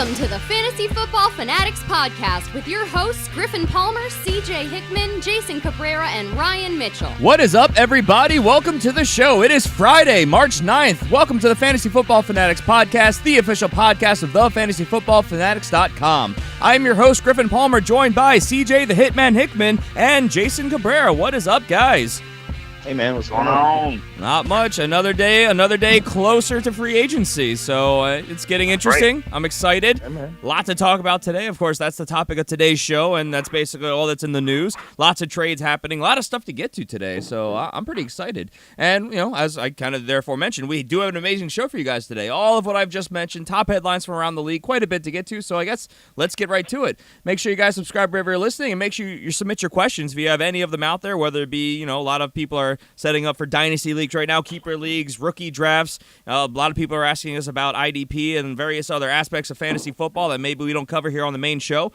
Welcome to the Fantasy Football Fanatics podcast with your hosts Griffin Palmer, CJ Hickman, Jason Cabrera, and Ryan Mitchell. What is up, everybody? Welcome to the show. It is Friday, March 9th. Welcome to the Fantasy Football Fanatics podcast, the official podcast of thefantasyfootballfanatics.com. I am your host, Griffin Palmer, joined by CJ the Hitman Hickman and Jason Cabrera. What is up, guys? Hey, man, what's going on? Not much. Another day closer to free agency, so it's getting interesting. Right. I'm excited. Yeah, lot to talk about today. Of course, that's the topic of today's show, and that's basically all that's in the news. Lots of trades happening. A lot of stuff to get to today, so I'm pretty excited. And, you know, as I kind of therefore mentioned, we do have an amazing show for you guys today. All of what I've just mentioned, top headlines from around the league, quite a bit to get to, so I guess let's get right to it. Make sure you guys subscribe wherever you're listening, and make sure you submit your questions if you have any of them out there, whether it be, you know, a lot of people are setting up for dynasty leagues right now, keeper leagues, rookie drafts. A lot of people are asking us about IDP and various other aspects of fantasy football that maybe we don't cover here on the main show.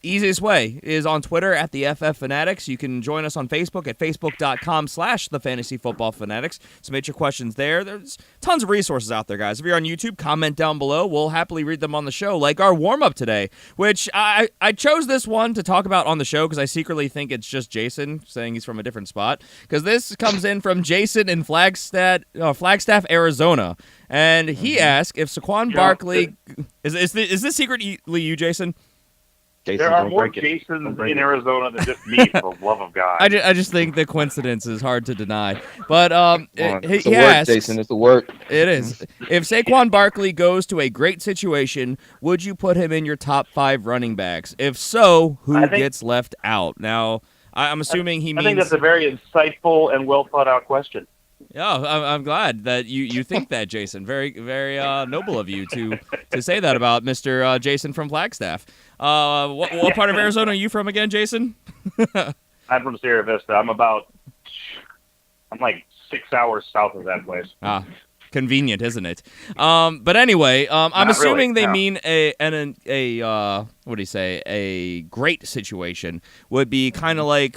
Easiest way is on Twitter at the FF Fanatics. You can join us on Facebook at facebook.com/thefantasyfootballfanatics. Submit your questions there. There's tons of resources out there, guys. If you're on YouTube, comment down below. We'll happily read them on the show, like our warm-up today, which I chose this one to talk about on the show because I secretly think it's just Jason saying he's from a different spot, because this comes in from Jason in Flagstaff, Arizona, and he asked if Saquon Barkley... Is this secretly you, Jason? Jason, there are more Jasons in Arizona than just me, for the love of God. I just think the coincidence is hard to deny. But he asks, Jason, it's the work. It is. If Saquon Barkley goes to a great situation, would you put him in your top 5 running backs? If so, who gets left out? Now, I'm assuming he means... I think that's a very insightful and well thought out question. Yeah, I'm glad that you think that, Jason. Very, very noble of you to say that about Mr. Jason from Flagstaff. What part of Arizona are you from again, Jason? I'm from Sierra Vista. I'm like 6 hours south of that place. Convenient, isn't it? But anyway, I'm assuming they mean a great situation would be kind of like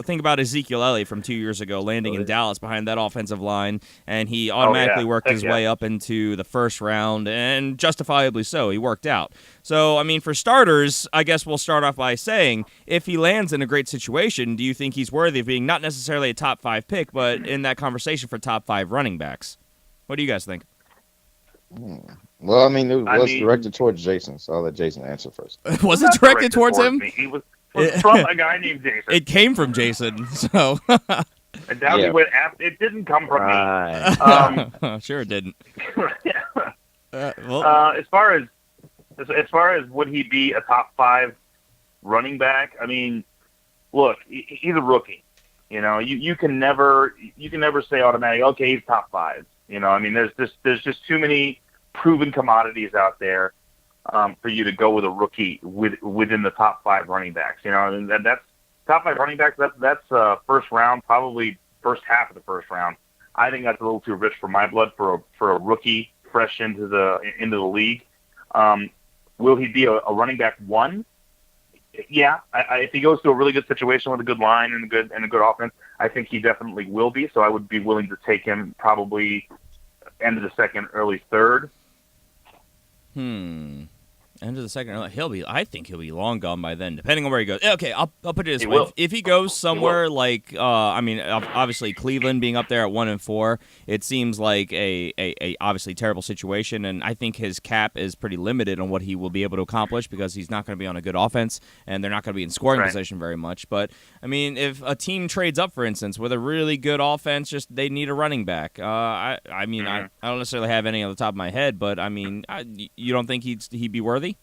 think about Ezekiel Elliott from 2 years ago landing in Dallas behind that offensive line, and he automatically worked his way up into the first round, and justifiably so. He worked out. So, I mean, for starters, I guess we'll start off by saying, if he lands in a great situation, do you think he's worthy of being not necessarily a top 5 pick, but in that conversation for top 5 running backs? What do you guys think? Well, I mean, it was directed towards Jason, so I'll let Jason answer first. Was it directed towards him? He was from a guy named Jason. It came from Jason, so... And now it didn't come from me. Sure it didn't. As far as would he be a top 5 running back, I mean, look, he's a rookie. You know, you can never say automatically, okay, he's top 5. You know, I mean, there's just too many proven commodities out there for you to go with a rookie within the top 5 running backs. You know, and that's top 5 running backs. That's first round, probably first half of the first round. I think that's a little too rich for my blood for a rookie fresh into the league. Will he be a running back 1? Yeah, if he goes to a really good situation with a good line and a good offense, I think he definitely will be. So I would be willing to take him probably end of the second, early third. End of the second, I think he'll be long gone by then, depending on where he goes. Okay, I'll put it this way: if he goes somewhere like, I mean, obviously Cleveland being up there at 1-4, it seems like a obviously terrible situation, and I think his cap is pretty limited on what he will be able to accomplish because he's not going to be on a good offense, and they're not going to be in scoring position very much. But I mean, if a team trades up, for instance, with a really good offense, just they need a running back. I don't necessarily have any on the top of my head, but I mean, you don't think he'd be worthy?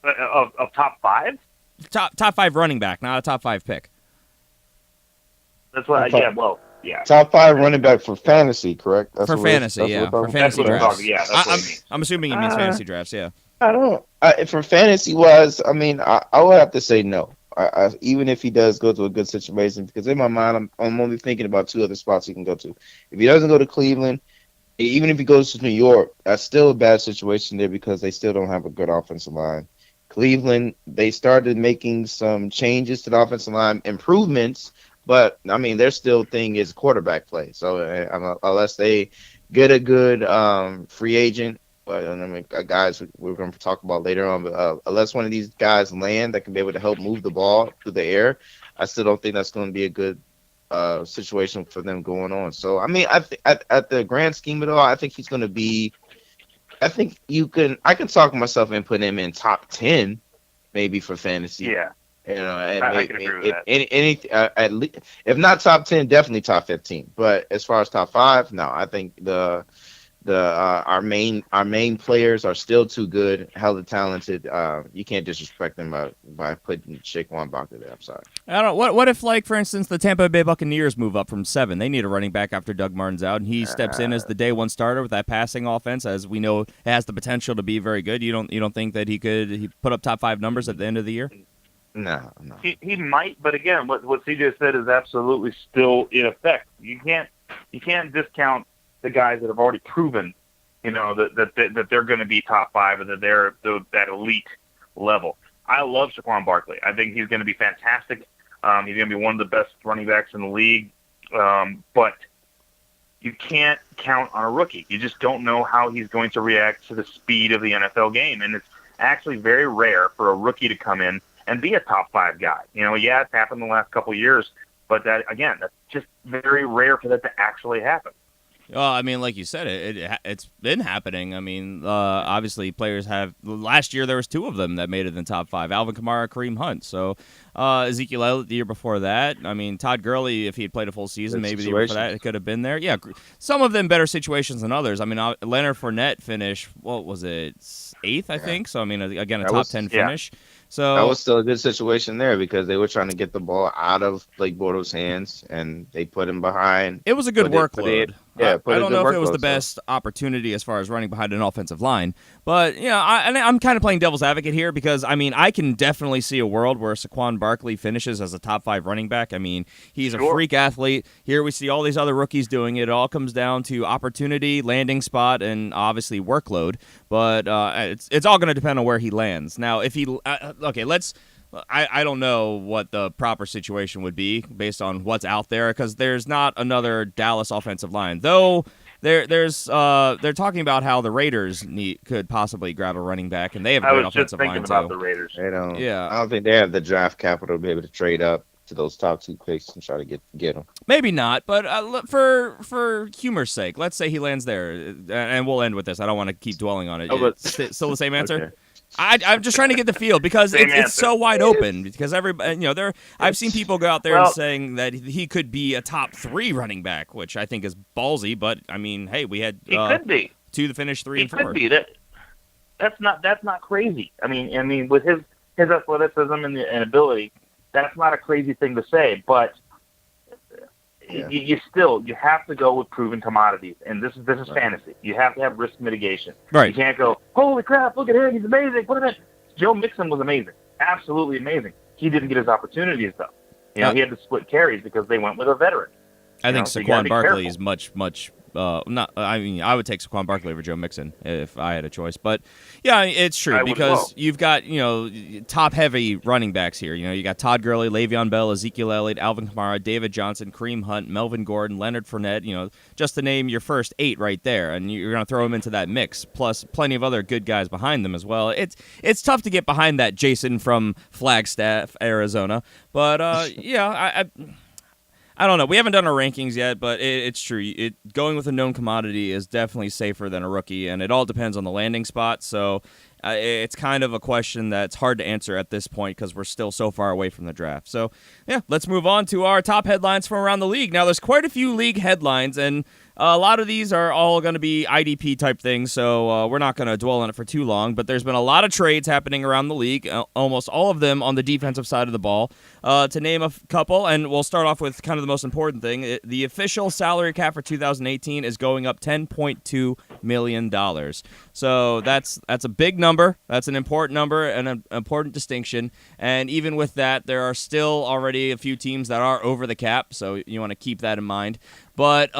Of top 5? Top 5 running back, not a top 5 pick. That's what. Yeah. Top 5 running back for fantasy, correct? For fantasy drafts. Yeah, that's what it means. I'm assuming he means fantasy drafts. Yeah. I don't. For fantasy wise, I mean, I would have to say no. Even if he does go to a good situation, because in my mind, I'm only thinking about 2 other spots he can go to. If he doesn't go to Cleveland, even if he goes to New York, that's still a bad situation there because they still don't have a good offensive line. Cleveland, they started making some changes to the offensive line, improvements, but, I mean, their still thing is quarterback play. So unless they get a good free agent But I mean, guys we're going to talk about later on. But unless one of these guys land that can be able to help move the ball through the air, I still don't think that's going to be a good situation for them going on. So I mean, at the grand scheme of it all, I think he's going to be. I think I can talk myself and put him in top 10, maybe for fantasy. Yeah. You know, and I can agree with that. At least, if not top 10, definitely top 15. But as far as top 5, no, I think our main players are still too good, hella talented. You can't disrespect them by putting Saquon Barkley there. I'm sorry. I don't. What if, like, for instance, the Tampa Bay Buccaneers move up from 7? They need a running back after Doug Martin's out, and he steps in as the day one starter with that passing offense, as we know it has the potential to be very good. You don't think that he put up top 5 numbers at the end of the year? No. He might, but again, what CJ said is absolutely still in effect. You can't discount the guys that have already proven, that they're going to be top 5 and that they're that elite level. I love Saquon Barkley. I think he's going to be fantastic. He's going to be one of the best running backs in the league. But you can't count on a rookie. You just don't know how he's going to react to the speed of the NFL game, and it's actually very rare for a rookie to come in and be a top 5 guy. It's happened the last couple of years, but that's just very rare for that to actually happen. Well, I mean, like you said, it's been happening. I mean, obviously players have. Last year there was 2 of them that made it in the top 5: Alvin Kamara, Kareem Hunt. So Ezekiel Elliott the year before that. I mean, Todd Gurley, if he had played a full season, maybe the year before that, it could have been there. Yeah, some of them better situations than others. I mean, Leonard Fournette finished, what was it, 8th, I think. So I mean, again, a top 10 finish. So that was still a good situation there because they were trying to get the ball out of Blake Bortles' hands, and they put him behind. It was a good workload. I don't know if it was the so. best opportunity as far as running behind an offensive line, but I'm kind of playing devil's advocate here because I mean I can definitely see a world where Saquon Barkley finishes as a top 5 running back. I mean he's a freak athlete. Here we see all these other rookies doing it. It all comes down to opportunity, landing spot, and obviously workload. But it's all going to depend on where he lands. Now, if he I don't know what the proper situation would be based on what's out there because there's not another Dallas offensive line. Though they're talking about how the Raiders could possibly grab a running back, and they have a great offensive line too. I was just thinking about the Raiders. They don't. Yeah. I don't think they have the draft capital to be able to trade up to those top 2 picks and try to get them. Maybe not, but for humor's sake, let's say he lands there, and we'll end with this. I don't want to keep dwelling on it. Still the same answer? Okay. I'm just trying to get the feel because it's so wide open because everybody, I've seen people go out there and saying that he could be a top 3 running back, which I think is ballsy, but I mean, hey, we had he could be 2 to finish 3 and 4. He could be. That's not crazy. I mean with his athleticism and ability, that's not a crazy thing to say, but you have to go with proven commodities, and this is fantasy. You have to have risk mitigation. Right. You can't go, holy crap, look at him, he's amazing. What a minute. Joe Mixon was amazing, absolutely amazing. He didn't get his opportunities though. He had to split carries because they went with a veteran. I think Saquon Barkley is much. I would take Saquon Barkley over Joe Mixon if I had a choice. But yeah, it's true because you've got top heavy running backs here. You got Todd Gurley, Le'Veon Bell, Ezekiel Elliott, Alvin Kamara, David Johnson, Kareem Hunt, Melvin Gordon, Leonard Fournette. Just to name your first 8 right there, and you're going to throw them into that mix. Plus, plenty of other good guys behind them as well. It's tough to get behind that Jason from Flagstaff, Arizona. But I don't know. We haven't done our rankings yet, but it's true. Going with a known commodity is definitely safer than a rookie, and it all depends on the landing spot. So it's kind of a question that's hard to answer at this point because we're still so far away from the draft. So, yeah, let's move on to our top headlines from around the league. Now, there's quite a few league headlines, and a lot of these are all going to be IDP type things, so we're not going to dwell on it for too long. But there's been a lot of trades happening around the league, almost all of them on the defensive side of the ball. To name a couple, and we'll start off with kind of the most important thing. The official salary cap for 2018 is going up $10.2 million. So that's a big number. That's an important number and an important distinction. And even with that, there are still already a few teams that are over the cap, so you want to keep that in mind. But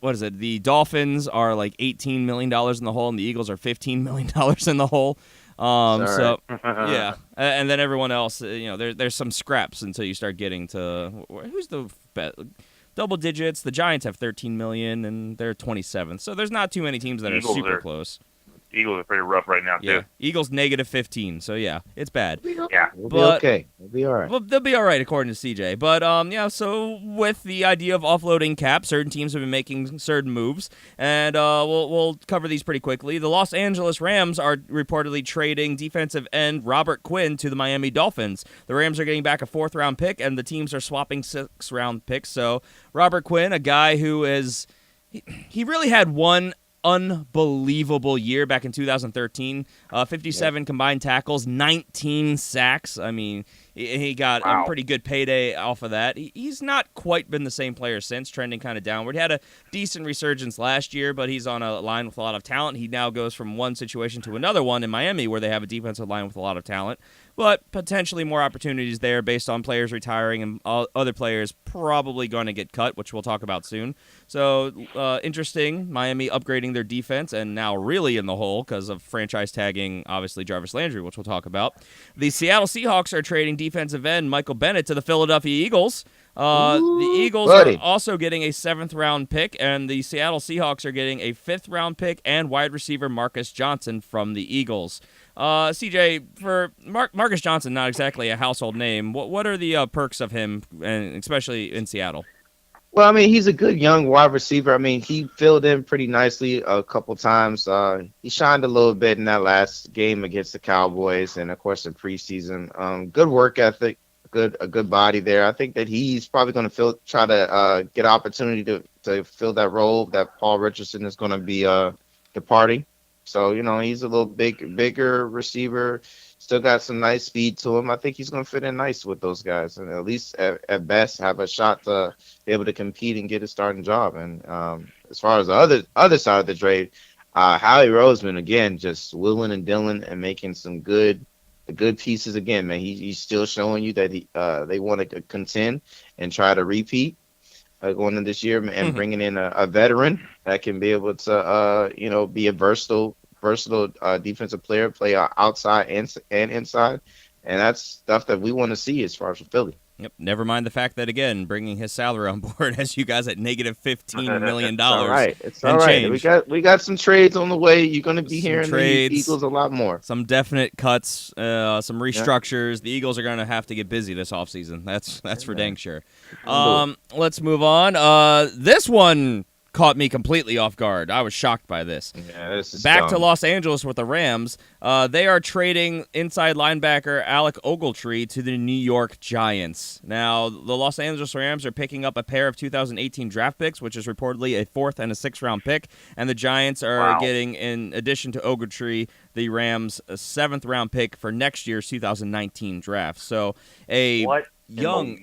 what is it? The Dolphins are like $18 million in the hole, and the Eagles are $15 million in the hole. So yeah, and then everyone else, there's some scraps until you start getting to who's the double digits. The Giants have $13 million, and they're 27th. So there's not too many teams that are super close. Eagles are pretty rough right now, too. Yeah, Eagles -15, so yeah, it's bad. Yeah. We'll be okay. We'll be all right. Well, they'll be all right, according to CJ. But, so with the idea of offloading cap, certain teams have been making certain moves, and we'll cover these pretty quickly. The Los Angeles Rams are reportedly trading defensive end Robert Quinn to the Miami Dolphins. The Rams are getting back a 4th-round pick, and the teams are swapping 6th-round picks. So Robert Quinn, a guy who is... He really had one unbelievable year back in 2013. 57 combined tackles, 19 sacks. I mean, he got a pretty good payday off of that. He's not quite been the same player since, trending kind of downward. He had a decent resurgence last year, but he's on a line with a lot of talent. He now goes from one situation to another one in Miami where they have a defensive line with a lot of talent, but potentially more opportunities there based on players retiring and other players probably going to get cut, which we'll talk about soon. So interesting, Miami upgrading their defense and now really in the hole because of franchise tagging, obviously, Jarvis Landry, which we'll talk about. The Seattle Seahawks are trading defensive end Michael Bennett to the Philadelphia Eagles. The Eagles are also getting a 7th-round pick, and the Seattle Seahawks are getting a 5th-round pick and wide receiver Marcus Johnson from the Eagles. CJ, for Marcus Johnson, not exactly a household name. What are the perks of him, and especially in Seattle? Well, I mean, he's a good young wide receiver. I mean, he filled in pretty nicely a couple times. He shined a little bit in that last game against the Cowboys, and of course in preseason. Good work ethic, a good body there. I think that he's probably going to try to get an opportunity to fill that role that Paul Richardson is going to be departing. So, he's a little bigger receiver, still got some nice speed to him. I think he's going to fit in nice with those guys and at least at best have a shot to be able to compete and get a starting job. And as far as the other side of the trade, Howie Roseman, again, just willing and dealing and making some good pieces again, man. He's still showing you that they want to contend and try to repeat going into this year, and bringing in a veteran that can be able to, be a versatile defensive player, play outside and inside, and that's stuff that we want to see as far as Philly. Yep. Never mind the fact that, again, bringing his salary on board has you guys at -$15 million. It's all right. It's all right. We got some trades on the way. You're going to be hearing trades, the Eagles a lot more. Some definite cuts, some restructures. Yeah. The Eagles are going to have to get busy this offseason. That's for dang sure. Let's move on. This one caught me completely off guard. I was shocked by this. Yeah, this is Back dumb. to Los Angeles with the Rams. They are trading inside linebacker Alec Ogletree to the New York Giants. Now, the Los Angeles Rams are picking up a pair of 2018 draft picks, which is reportedly a 4th and a 6th-round pick, and the Giants are getting, in addition to Ogletree, the Rams' 7th-round pick for next year's 2019 draft. So a young,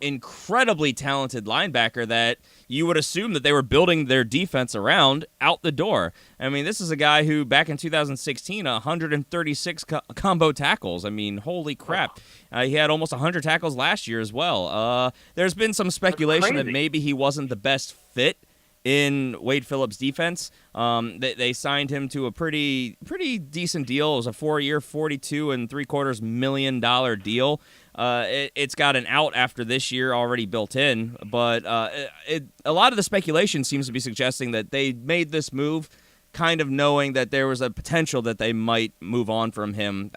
incredibly talented linebacker that you would assume that they were building their defense around out the door. I mean, this is a guy who back in 2016, 136 combo tackles. I mean, holy crap. He had almost 100 tackles last year as well. There's been some speculation that maybe he wasn't the best fit in Wade Phillips' defense. They signed him to a pretty decent deal. It was a 4-year, $42.75 million deal. It's got an out after this year already built in, but a lot of the speculation seems to be suggesting that they made this move kind of knowing that there was a potential that they might move on from him.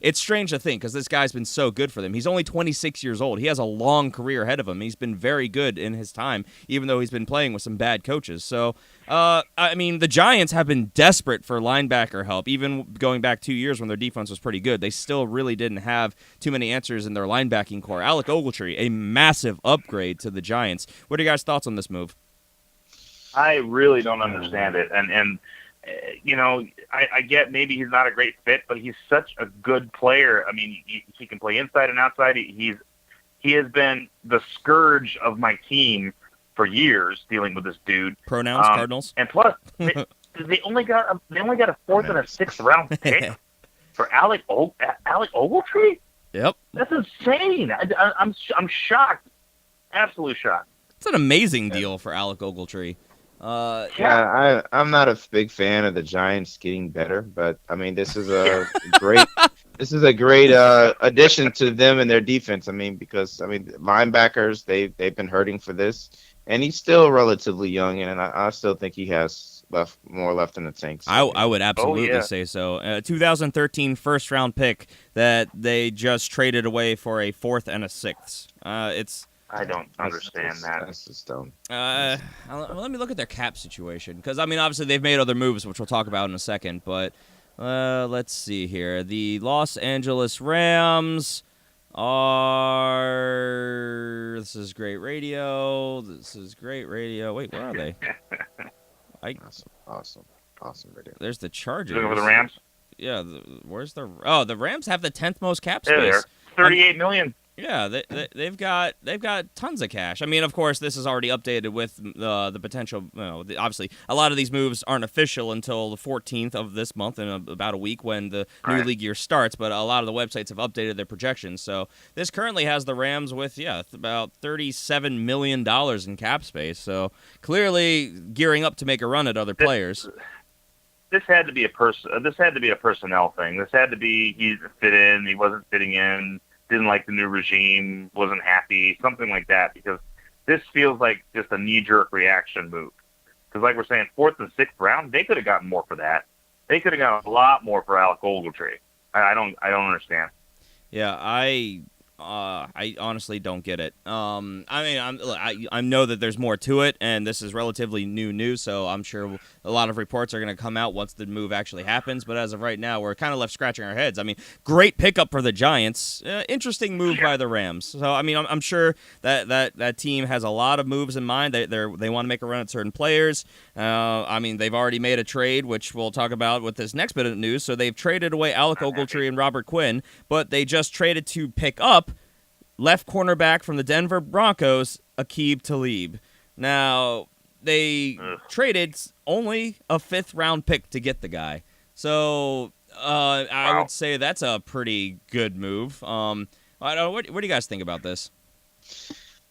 It's strange to think because this guy's been so good for them. He's only 26 years old. He has a long career ahead of him. He's been very good in his time, even though he's been playing with some bad coaches. So, I mean, the Giants have been desperate for linebacker help, even going back 2 years when their defense was pretty good. They still really didn't have too many answers in their linebacking core. Alec Ogletree, a massive upgrade to the Giants. What are your guys' thoughts on this move? I really don't understand it. And I get maybe he's not a great fit, but he's such a good player. I mean, he can play inside and outside. He has been the scourge of my team for years, dealing with this dude. Pronouns, Cardinals, and plus they only got a 4th and a 6th-round pick for Alec Ogletree. Yep, that's insane. I'm shocked, absolutely shocked. It's an amazing deal for Alec Ogletree. I'm not a big fan of the Giants getting better, but I mean, this is a great addition to them and their defense. I mean, because linebackers they've been hurting for this, and he's still relatively young, and I still think he has more left in the tank. So, I would absolutely say so. 2013 first-round pick that they just traded away for a 4th and a 6th. I don't understand that. That's just dumb. Let me look at their cap situation, because I mean, obviously they've made other moves, which we'll talk about in a second. But let's see here. The Los Angeles Rams are. This is great radio. Wait, where are they? Awesome radio. There's the Chargers. Looking for the Rams? Yeah. Where's the? Oh, the Rams have the 10th most cap space. There, $38 million. Yeah, they've got tons of cash. I mean, of course, this is already updated with the potential. Obviously, a lot of these moves aren't official until the 14th of this month, in about a week when the new league year starts. But a lot of the websites have updated their projections. So this currently has the Rams with about $37 million in cap space. So clearly gearing up to make a run at other players. This had to be a personnel thing. This had to be he didn't fit in. He wasn't fitting in. Didn't like the new regime, wasn't happy, something like that, because this feels like just a knee-jerk reaction move. Because like we're saying, 4th and 6th round, they could have gotten more for that. They could have gotten a lot more for Alec Ogletree. I don't understand. Yeah, I honestly don't get it. I mean, I know that there's more to it, and this is relatively new news, so I'm sure a lot of reports are going to come out once the move actually happens. But as of right now, we're kind of left scratching our heads. I mean, great pickup for the Giants. Interesting move by the Rams. So, I mean, I'm sure that team has a lot of moves in mind. They want to make a run at certain players. I mean, they've already made a trade, which we'll talk about with this next bit of news. So they've traded away Alec Ogletree and Robert Quinn, but they just traded to pick up left cornerback from the Denver Broncos, Aqib Talib. Now, they traded only a 5th-round pick to get the guy. So I would say that's a pretty good move. What do you guys think about this?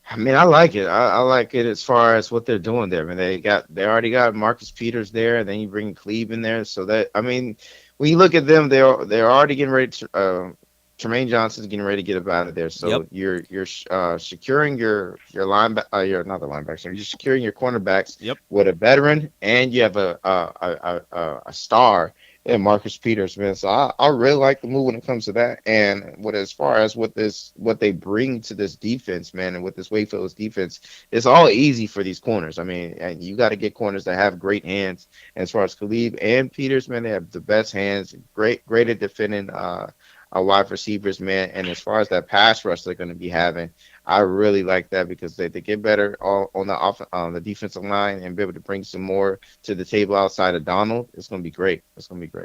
I mean, I like it. I like it as far as what they're doing there. I mean, they already got Marcus Peters there, and then you bring Cleve in there. So that, I mean, when you look at them, they're already getting ready to. Tremaine Johnson's getting ready to get up out of there, so you're securing your linebacker. You're not the linebacker. You're securing your cornerbacks with a veteran, and you have a star in Marcus Peters, man. So I really like the move when it comes to that. And as far as what they bring to this defense, man, and with this Wade Phillips defense, it's all easy for these corners. I mean, and you got to get corners that have great hands. And as far as Khalid and Peters, man, they have the best hands. Great at defending. Wide receivers, man, and as far as that pass rush they're going to be having, I really like that because they get better on the defensive line and be able to bring some more to the table outside of Donald. It's going to be great.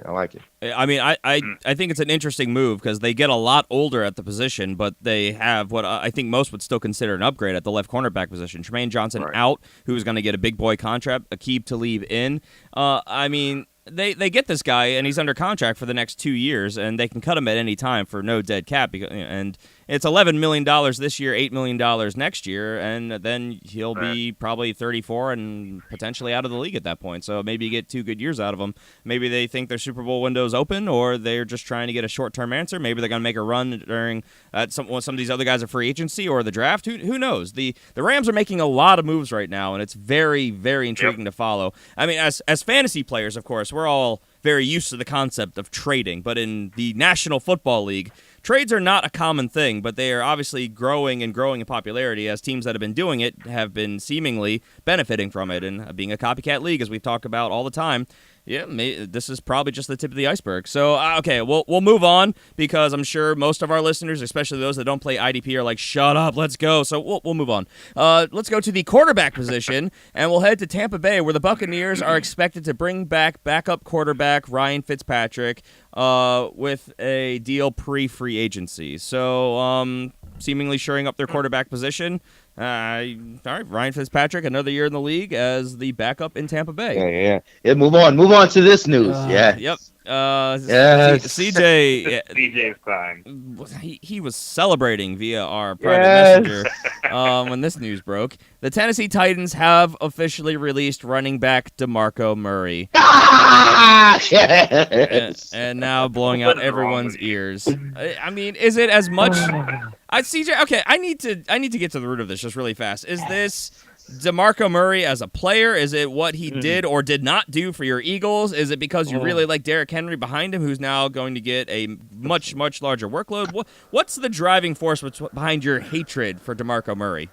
I like it. I mean, I think it's an interesting move because they get a lot older at the position, but they have what I think most would still consider an upgrade at the left cornerback position. Tremaine Johnson out, who's going to get a big boy contract. Aqib Talib in. I mean, They get this guy, and he's under contract for the next 2 years, and they can cut him at any time for no dead cap. And it's $11 million this year, $8 million next year, and then he'll be probably 34 and potentially out of the league at that point. So maybe you get 2 good years out of him. Maybe they think their Super Bowl window's open, or they're just trying to get a short-term answer. Maybe they're going to make a run during some of these other guys are free agency or the draft. Who knows? The Rams are making a lot of moves right now, and it's very, very intriguing to follow. I mean, as fantasy players, of course, we're all very used to the concept of trading, but in the National Football League, trades are not a common thing, but they are obviously growing in popularity as teams that have been doing it have been seemingly benefiting from it. And being a copycat league, as we talk about all the time, this is probably just the tip of the iceberg. So, okay, we'll move on because I'm sure most of our listeners, especially those that don't play IDP, are like, shut up, let's go. So we'll move on. Let's go to the quarterback position, and we'll head to Tampa Bay, where the Buccaneers are expected to bring back backup quarterback Ryan Fitzpatrick with a deal pre-free agency. So, seemingly shoring up their quarterback position. All right, Ryan Fitzpatrick, another year in the league as the backup in Tampa Bay. Yeah. Move on to this news. Yep. CJ. CJ's fine. He was celebrating via our private messenger when this news broke. The Tennessee Titans have officially released running back DeMarco Murray. Yes. And now blowing out everyone's ears. I mean, is it as much? CJ, okay, I need to get to the root of this just really fast. Is this DeMarco Murray as a player? Is it what he did or did not do for your Eagles? Is it because you really like Derrick Henry behind him, who's now going to get a much, much larger workload? What's the driving force behind your hatred for DeMarco Murray?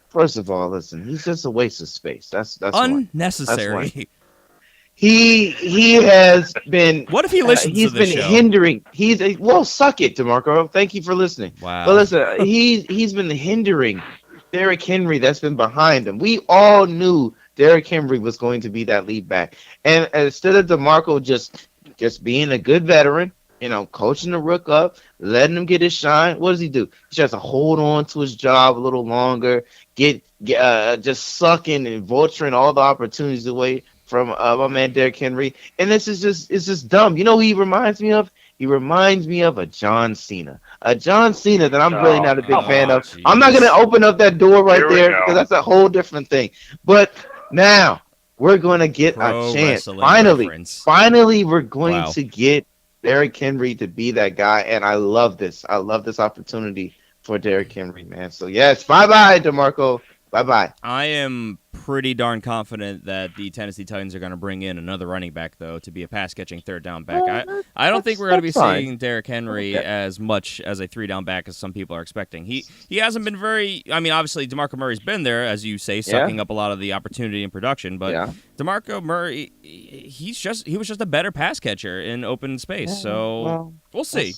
First of all, listen, he's just a waste of space. That's unnecessary. That's he has been. What if he listens to the show? He's been hindering. Suck it, DeMarco. Thank you for listening. Wow. But listen, he's been hindering Derrick Henry that's been behind him. We all knew Derrick Henry was going to be that lead back. And instead of DeMarco just being a good veteran, coaching the rook up, letting him get his shine, what does he do? He tries to hold on to his job a little longer, just sucking and vulturing all the opportunities away from my man Derrick Henry. And it's just dumb. You know who he reminds me of? He reminds me of a John Cena. A John Cena that I'm really not a big fan of. Geez. I'm not going to open up that door right there because that's a whole different thing. But now we're going to get a chance. Finally, we're going to get Derrick Henry to be that guy. And I love this. I love this opportunity for Derrick Henry, man. So, yes, bye-bye, DeMarco. Bye-bye. I am pretty darn confident that the Tennessee Titans are going to bring in another running back, though, to be a pass-catching third-down back. I don't think we're going to be seeing Derrick Henry as much as a three-down back as some people are expecting. He hasn't been very – I mean, obviously, DeMarco Murray's been there, as you say, sucking up a lot of the opportunity and production. But DeMarco Murray, he was just a better pass catcher in open space. So we'll see.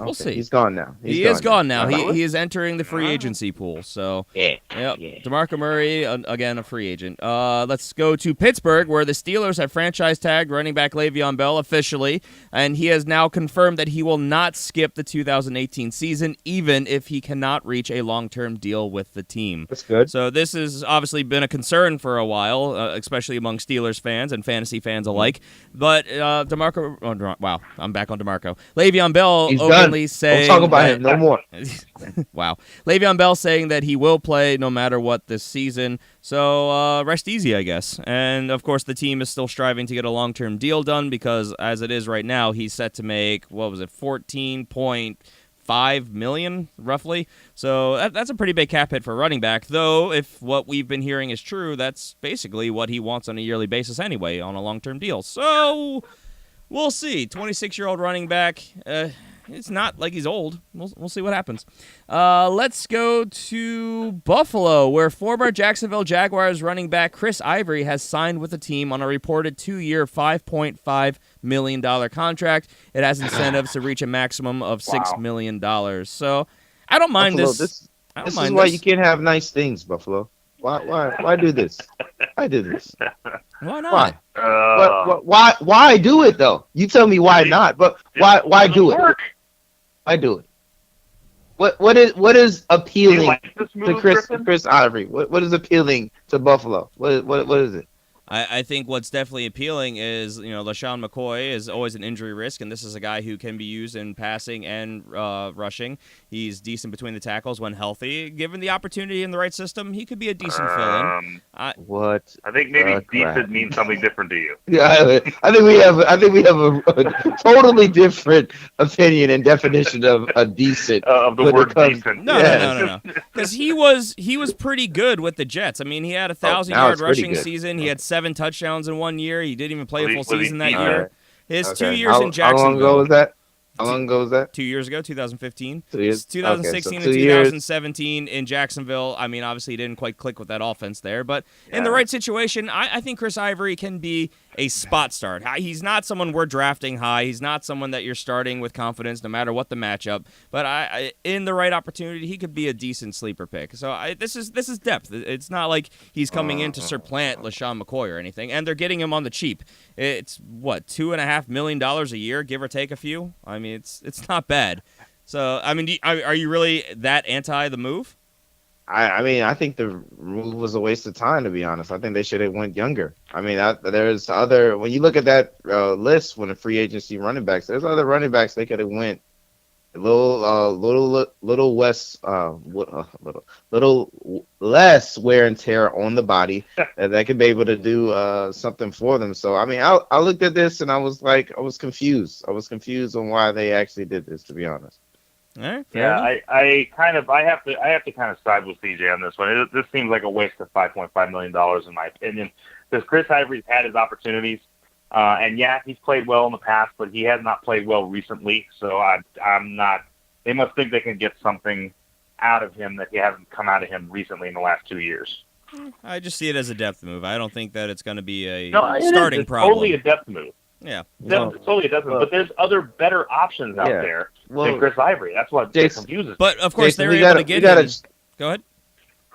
We'll see. He's gone now. He is gone now. He is entering the free agency pool. So, DeMarco Murray, again, a free agent. Let's go to Pittsburgh, where the Steelers have franchise tagged running back Le'Veon Bell officially, and he has now confirmed that he will not skip the 2018 season, even if he cannot reach a long-term deal with the team. That's good. So this has obviously been a concern for a while, especially among Steelers fans and fantasy fans alike. But DeMarco, wow, I'm back on DeMarco. Le'Veon Bell saying, don't talk about him no more. Wow. Le'Veon Bell saying that he will play no matter what this season. So rest easy, I guess. And, of course, the team is still striving to get a long-term deal done because, as it is right now, he's set to make, $14.5 million, roughly. So that's a pretty big cap hit for a running back, though if what we've been hearing is true, that's basically what he wants on a yearly basis anyway on a long-term deal. So we'll see. 26-year-old running back. It's not like he's old. We'll see what happens. Let's go to Buffalo, where former Jacksonville Jaguars running back Chris Ivory has signed with the team on a reported 2-year, $5.5 million contract. It has incentives to reach a maximum of $6 million. So I don't mind Buffalo, this. This is why you can't have nice things, Buffalo. Why do this? Why do this? Why not? Why do it though? You tell me why not, but why do it? Why do it? What is appealing to Chris Ivory? What is appealing to Buffalo? What is it? I think what's definitely appealing is, LaShawn McCoy is always an injury risk, and this is a guy who can be used in passing and rushing. He's decent between the tackles when healthy. Given the opportunity in the right system, he could be a decent fill-in. I think maybe decent means something different to you. Yeah, I think we have a totally different opinion and definition of a decent of the word decent. No. Because he was pretty good with the Jets. I mean, he had a 1,000-yard rushing season. He had 7 touchdowns in 1 year. He didn't even play a full season that year. His 2 years in Jacksonville. How long ago was that? How long ago was that? 2 years ago, 2015. 2 years. 2016 and 2017 in Jacksonville. I mean, obviously, he didn't quite click with that offense there. But in the right situation, I think Chris Ivory can be a spot start. He's not someone we're drafting high. He's not someone that you're starting with confidence no matter what the matchup. But in the right opportunity, he could be a decent sleeper pick. So this is depth. It's not like he's coming in to supplant LaShawn McCoy or anything. And they're getting him on the cheap. It's, $2.5 million a year, give or take a few? I mean, it's not bad. So, I mean, are you really that anti the move? I think the move was a waste of time, to be honest. I think they should have went younger. I mean, there's other, when you look at that list when the free agency running backs, there's other running backs they could have went a little less wear and tear on the body that could be able to do something for them. So, I mean, I looked at this and I was confused. I was confused on why they actually did this, to be honest. All right, Yeah, I have to kind of side with CJ on this one. This seems like a waste of $5.5 million in my opinion, because Chris Ivory's had his opportunities, and yeah, he's played well in the past, but he has not played well recently. So I'm not. They must think they can get something out of him that he hasn't come out of him recently in the last 2 years. I just see it as a depth move. I don't think that it's going to be a starting problem. Totally a depth move. Yeah. Totally a depth move. But there's other better options out there than Chris Ivory. That's what confuses. But of course, Jason, they're able to get him. Go ahead.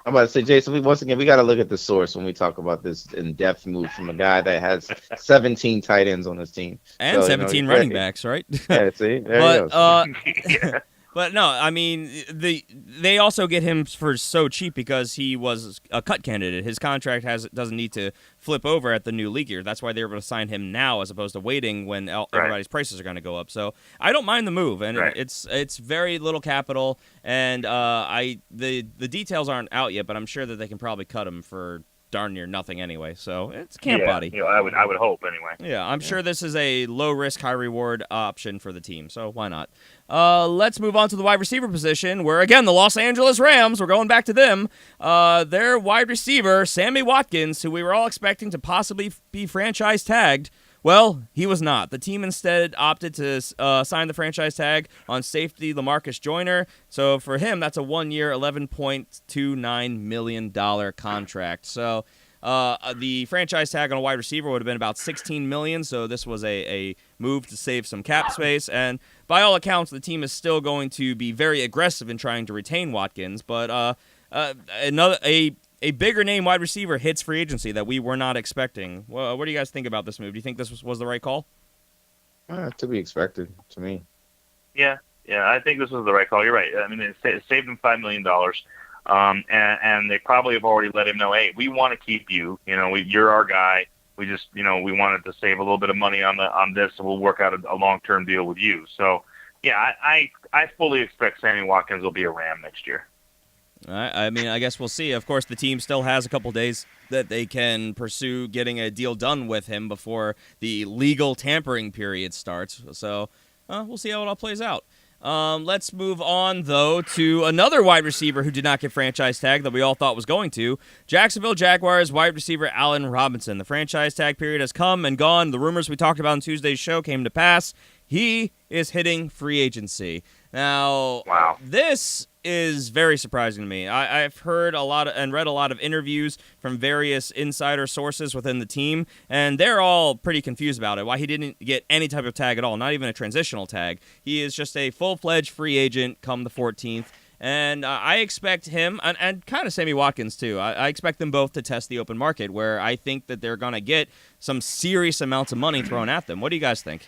I'm about to say, Jason, we got to look at the source when we talk about this in-depth move from a guy that has 17 tight ends on his team. And 17 running backs, right? Yeah, see? There you go. But no, I mean, they also get him for so cheap because he was a cut candidate. His contract doesn't need to flip over at the new league year. That's why they're able to sign him now as opposed to waiting when everybody's prices are going to go up. So I don't mind the move, and it's very little capital. And the details aren't out yet, but I'm sure that they can probably cut him for darn near nothing anyway. So it's camp body. You know, I would hope anyway. Yeah, I'm sure this is a low risk, high reward option for the team. So why not? Let's move on to the wide receiver position, where again the Los Angeles Rams. We're going back to them. Their wide receiver, Sammy Watkins, who we were all expecting to possibly be franchise tagged. Well, he was not. The team instead opted to sign the franchise tag on safety LaMarcus Joyner. So for him, that's a 1-year, $11.29 million contract. So the franchise tag on a wide receiver would have been about $16 million. So this was a move to save some cap space. And by all accounts, the team is still going to be very aggressive in trying to retain Watkins. But a bigger name wide receiver hits free agency that we were not expecting. Well, what do you guys think about this move? Do you think this was the right call? To be expected, to me. Yeah, I think this was the right call. You're right. I mean, it saved them $5 million, and they probably have already let him know, hey, we want to keep you. You know, you're our guy. We just, we wanted to save a little bit of money on this, and we'll work out a long-term deal with you. So, yeah, I fully expect Sammy Watkins will be a Ram next year. I mean, I guess we'll see. Of course, the team still has a couple days that they can pursue getting a deal done with him before the legal tampering period starts. So we'll see how it all plays out. Let's move on, though, to another wide receiver who did not get franchise tag that we all thought was going to. Jacksonville Jaguars wide receiver Allen Robinson. The franchise tag period has come and gone. The rumors we talked about on Tuesday's show came to pass. He is hitting free agency. Now, This is very surprising to me. I've heard a lot and read a lot of interviews from various insider sources within the team, and they're all pretty confused about it, why he didn't get any type of tag at all, not even a transitional tag. He is just a full-fledged free agent come the 14th, and I expect him, and kind of Sammy Watkins too, I expect them both to test the open market, where I think that they're going to get some serious amounts of money thrown at them. What do you guys think?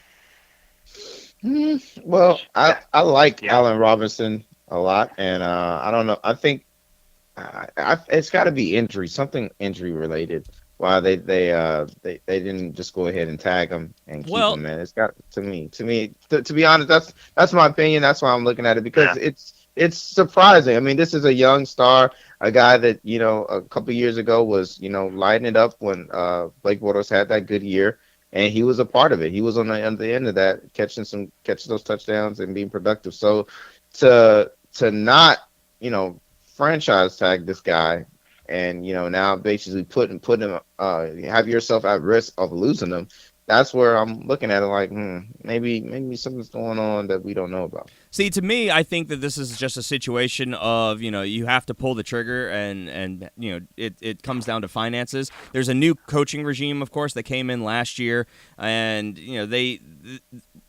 Well, I like Allen Robinson a lot, and I don't know. I think it's got to be injury, something injury related. Why they didn't just go ahead and tag him and keep him, man. It's got to be honest. That's my opinion. That's why I'm looking at it, because it's surprising. I mean, this is a young star, a guy that a couple years ago was lighting it up when Blake Bortles had that good year. And he was a part of it. He was on the end of that, catching those touchdowns and being productive. So to not, franchise tag this guy, and now basically put him, have yourself at risk of losing him. That's where I'm looking at it like, maybe something's going on that we don't know about. See, to me, I think that this is just a situation of, you have to pull the trigger, and it comes down to finances. There's a new coaching regime, of course, that came in last year, and,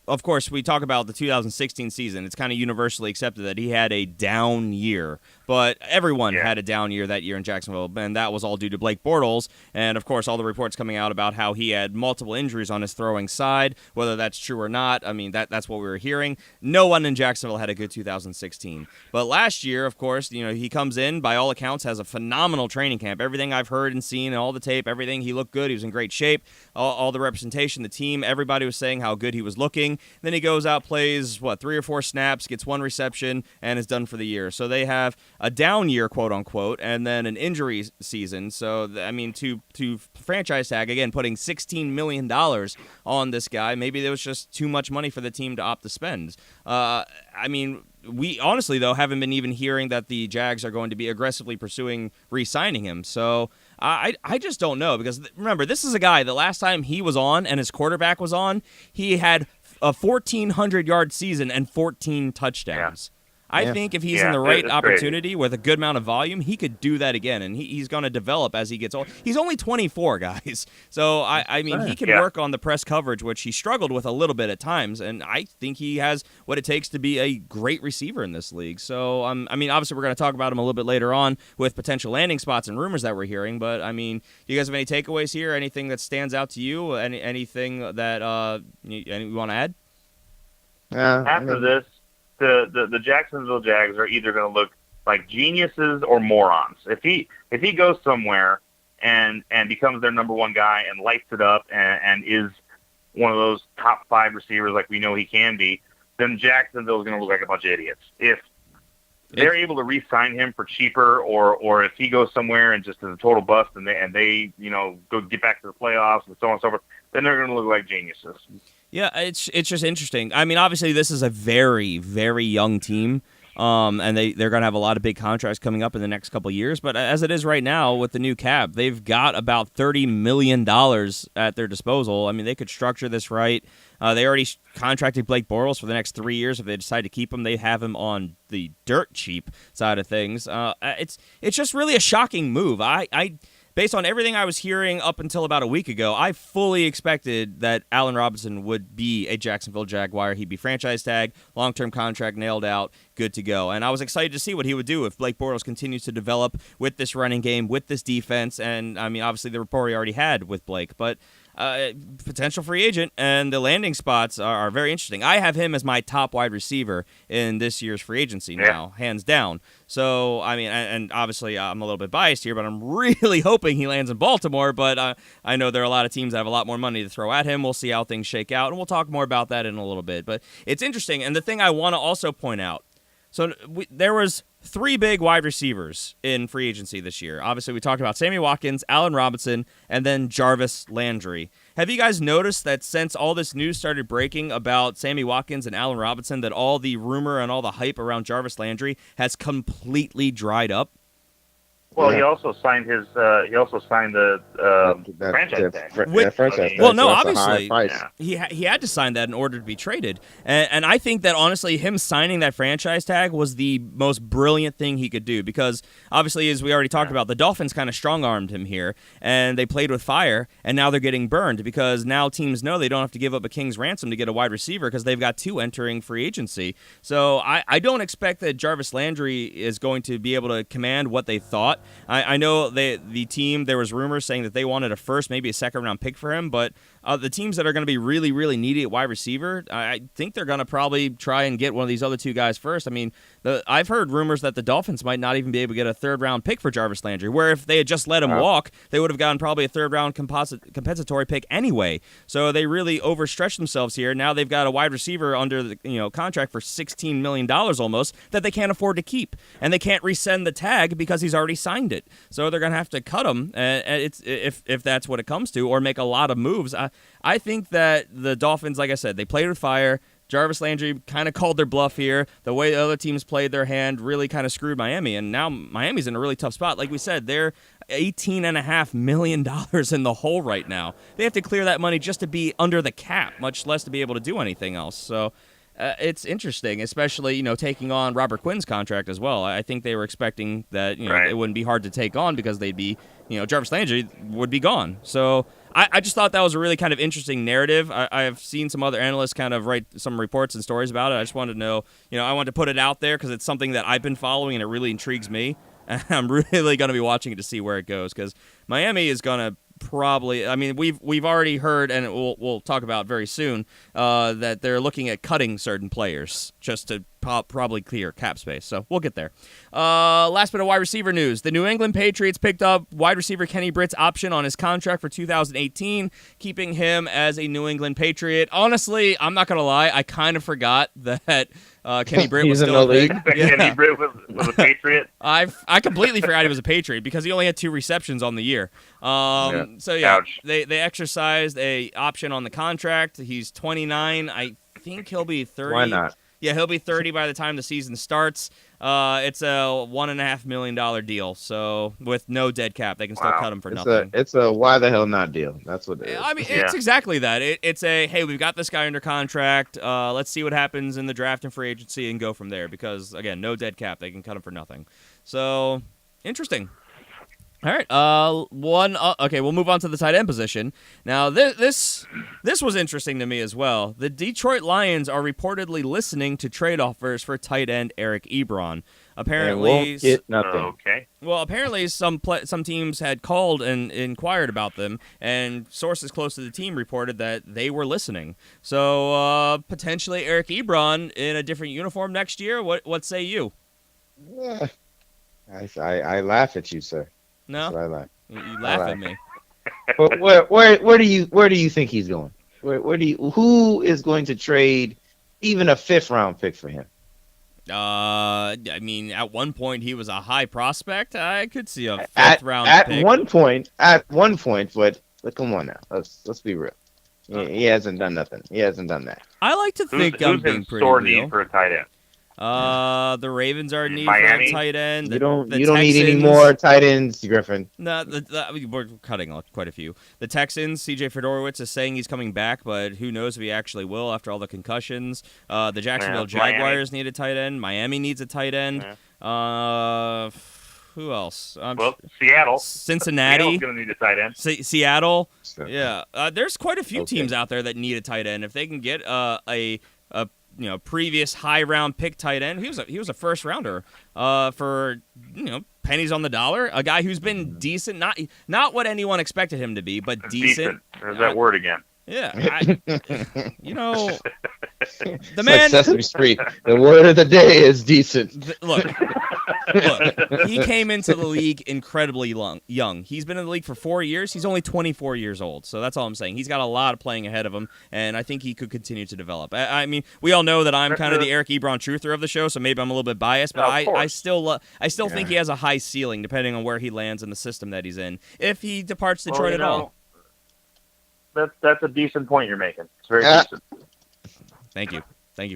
of course, we talk about the 2016 season. It's kind of universally accepted that he had a down year, but everyone had a down year that year in Jacksonville, and that was all due to Blake Bortles, and, of course, all the reports coming out about how he had multiple injuries on his throwing side, whether that's true or not. I mean, that's what we were hearing. No one in Jacksonville had a good 2016. But last year, of course, he comes in, by all accounts, has a phenomenal training camp. Everything I've heard and seen and all the tape, everything, he looked good. He was in great shape. All the representation, the team, everybody was saying how good he was looking. Then he goes out, plays, 3 or 4 snaps, gets 1 reception, and is done for the year. So they have a down year, quote-unquote, and then an injury season. So, to franchise tag, again, putting $16 million on this guy, maybe there was just too much money for the team to opt to spend. We honestly, though, haven't been even hearing that the Jags are going to be aggressively pursuing re-signing him. So I just don't know, because remember, this is a guy, the last time he was on and his quarterback was on, he had a 1,400-yard season and 14 touchdowns. I think if he's in the right opportunity with a good amount of volume, he could do that again, and he's going to develop as he gets old. He's only 24, guys. So, he can work on the press coverage, which he struggled with a little bit at times, and I think he has what it takes to be a great receiver in this league. So, obviously we're going to talk about him a little bit later on with potential landing spots and rumors that we're hearing, but, do you guys have any takeaways here? Anything that stands out to you? Anything that you want to add? After this, the Jacksonville Jags are either going to look like geniuses or morons. If he goes somewhere and becomes their number one guy and lights it up and is one of those top 5 receivers like we know he can be, then Jacksonville is going to look like a bunch of idiots. If they're able to re-sign him for cheaper, or if he goes somewhere and just is a total bust and they go get back to the playoffs and so on and so forth, then they're going to look like geniuses. Yeah, it's just interesting. Obviously, this is a very, very young team, and they're going to have a lot of big contracts coming up in the next couple of years. But as it is right now with the new cap, they've got about $30 million at their disposal. They could structure this right. They already contracted Blake Bortles for the next 3 years. If they decide to keep him, they have him on the dirt cheap side of things. It's just really a shocking move. Based on everything I was hearing up until about a week ago, I fully expected that Allen Robinson would be a Jacksonville Jaguar. He'd be franchise tag, long-term contract nailed out, good to go. And I was excited to see what he would do if Blake Bortles continues to develop with this running game, with this defense, and, obviously the rapport he already had with Blake. But potential free agent, and the landing spots are very interesting. I have him as my top wide receiver in this year's free agency now, hands down. So, and obviously I'm a little bit biased here, but I'm really hoping he lands in Baltimore, but I know there are a lot of teams that have a lot more money to throw at him. We'll see how things shake out, and we'll talk more about that in a little bit. But it's interesting, and the thing I want to also point out, so there was 3 big wide receivers in free agency this year. Obviously, we talked about Sammy Watkins, Allen Robinson, and then Jarvis Landry. Have you guys noticed that since all this news started breaking about Sammy Watkins and Allen Robinson, that all the rumor and all the hype around Jarvis Landry has completely dried up? Well, he also signed the franchise tag. Well, no, obviously he had to sign that in order to be traded, and I think that honestly, him signing that franchise tag was the most brilliant thing he could do, because obviously, as we already talked about, the Dolphins kind of strong-armed him here, and they played with fire, and now they're getting burned because now teams know they don't have to give up a king's ransom to get a wide receiver because they've got 2 entering free agency. So I don't expect that Jarvis Landry is going to be able to command what they thought. I know the team, there was rumors saying that they wanted a first, maybe a second-round pick for him, but the teams that are going to be really, really needy at wide receiver, I think they're going to probably try and get one of these other 2 guys first. I've heard rumors that the Dolphins might not even be able to get a third-round pick for Jarvis Landry, where if they had just let him walk, they would have gotten probably a third-round compensatory pick anyway. So they really overstretched themselves here. Now they've got a wide receiver under the contract for $16 million almost that they can't afford to keep, and they can't resend the tag because he's already signed it. So they're going to have to cut him, if that's what it comes to, or make a lot of moves. I think that the Dolphins, like I said, they played with fire. Jarvis Landry kind of called their bluff here. The way the other teams played their hand really kind of screwed Miami, and now Miami's in a really tough spot. Like we said, they're $18.5 million in the hole right now. They have to clear that money just to be under the cap, much less to be able to do anything else. So it's interesting, especially, taking on Robert Quinn's contract as well. I think they were expecting that, it wouldn't be hard to take on because they'd be, Jarvis Landry would be gone. So I just thought that was a really kind of interesting narrative. I have seen some other analysts kind of write some reports and stories about it. I just wanted to know, I wanted to put it out there because it's something that I've been following and it really intrigues me. And I'm really going to be watching it to see where it goes, because Miami is going to probably, we've already heard, and we'll talk about very soon, that they're looking at cutting certain players just to probably clear cap space. So we'll get there. Last bit of wide receiver news. The New England Patriots picked up wide receiver Kenny Britt's option on his contract for 2018, keeping him as a New England Patriot. Honestly, I'm not going to lie. I kind of forgot that Kenny Britt was still a league. Yeah. Kenny Britt was a Patriot. I completely forgot he was a Patriot because he only had 2 receptions on the year. So, yeah, they exercised a option on the contract. He's 29. I think he'll be 30. Why not? Yeah, he'll be 30 by the time the season starts. It's a $1.5 million deal, so with no dead cap, they can still cut him for nothing. It's a why the hell not deal. That's what it is. I mean, it's exactly that. It's a, hey, we've got this guy under contract. Let's see what happens in the draft and free agency and go from there because, again, no dead cap. They can cut him for nothing. So, interesting. All right. Okay, we'll move on to the tight end position. Now, this was interesting to me as well. The Detroit Lions are reportedly listening to trade offers for tight end Eric Ebron. Apparently, won't get nothing. Okay. Well, apparently some teams had called and inquired about them, and sources close to the team reported that they were listening. So potentially Eric Ebron in a different uniform next year. What say you? Yeah. I laugh at you, sir. No, I laugh. You laugh at me. But where do you think he's going? Who is going to trade even a 5th round pick for him? I mean, at one point he was a high prospect. I could see a 5th round pick. At one point, but come on now. Let's be real. He hasn't done nothing. He hasn't done that. I like to think I'm being pretty real. Need for a tight end? The Ravens are in need for Miami? a tight end. You don't need any more tight ends, Griffin. No, we're cutting quite a few. The Texans, C.J. Fedorowicz is saying he's coming back, but who knows if he actually will after all the concussions. The Jacksonville Jaguars need a tight end. Miami needs a tight end. Yeah. Who else? Seattle. Cincinnati. Seattle's going to need a tight end. Seattle. Yeah. There's quite a few teams out there that need a tight end. If they can get a previous high round pick tight end. He was a first rounder for pennies on the dollar. A guy who's been decent, not what anyone expected him to be, but decent. There's that word again. Yeah, the It's man. like Sesame Street. The word of the day is decent. Look, he came into the league incredibly young. He's been in the league for 4 years. He's only 24 years old, so that's all I'm saying. He's got a lot of playing ahead of him, and I think he could continue to develop. I mean, we all know that I'm kind of the Eric Ebron truther of the show, so maybe I'm a little bit biased, but I still think he has a high ceiling depending on where he lands in the system that he's in. If he departs Detroit at all. That's a decent point you're making. It's very decent. Thank you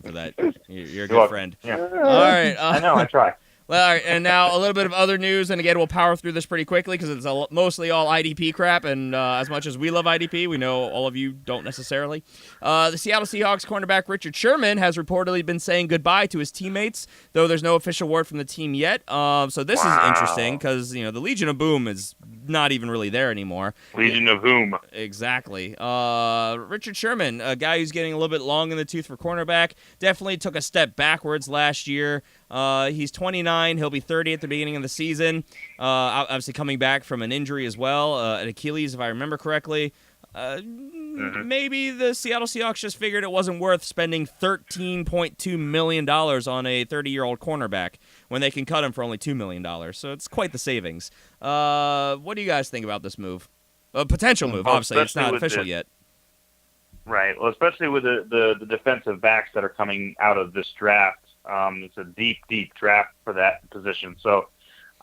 for that. You're a good friend. Yeah. All right. I know. I try. Well, all right, and now a little bit of other news, and again, we'll power through this pretty quickly because it's mostly all IDP crap, and as much as we love IDP, we know all of you don't necessarily. The Seattle Seahawks cornerback Richard Sherman has reportedly been saying goodbye to his teammates, though there's no official word from the team yet. So this is interesting because the Legion of Boom is not even really there anymore. Legion of whom? Exactly. Richard Sherman, a guy who's getting a little bit long in the tooth for cornerback, definitely took a step backwards last year. He's 29. He'll be 30 at the beginning of the season. Obviously coming back from an injury as well, an Achilles, if I remember correctly. Maybe the Seattle Seahawks just figured it wasn't worth spending $13.2 million on a 30-year-old cornerback when they can cut him for only $2 million. So it's quite the savings. What do you guys think about this move? A potential move, obviously. It's not official yet. Right. Well, especially with the defensive backs that are coming out of this draft. It's a deep, deep draft for that position. So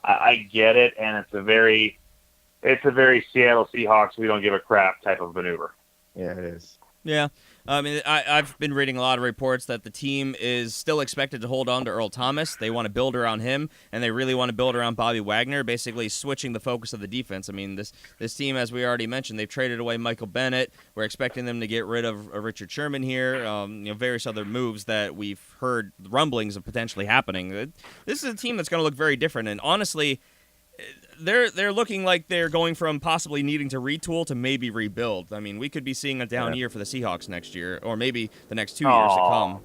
I get it, and it's a very Seattle Seahawks, we don't give a crap type of maneuver. Yeah, it is. Yeah. I mean, I've been reading a lot of reports that the team is still expected to hold on to Earl Thomas. They want to build around him, and they really want to build around Bobby Wagner, basically switching the focus of the defense. I mean, this team, as we already mentioned, they've traded away Michael Bennett. We're expecting them to get rid of Richard Sherman here, various other moves that we've heard rumblings of potentially happening. This is a team that's going to look very different, and honestly, they're looking like they're going from possibly needing to retool to maybe rebuild. I mean, we could be seeing a down year for the Seahawks next year, or maybe the next 2 years to come.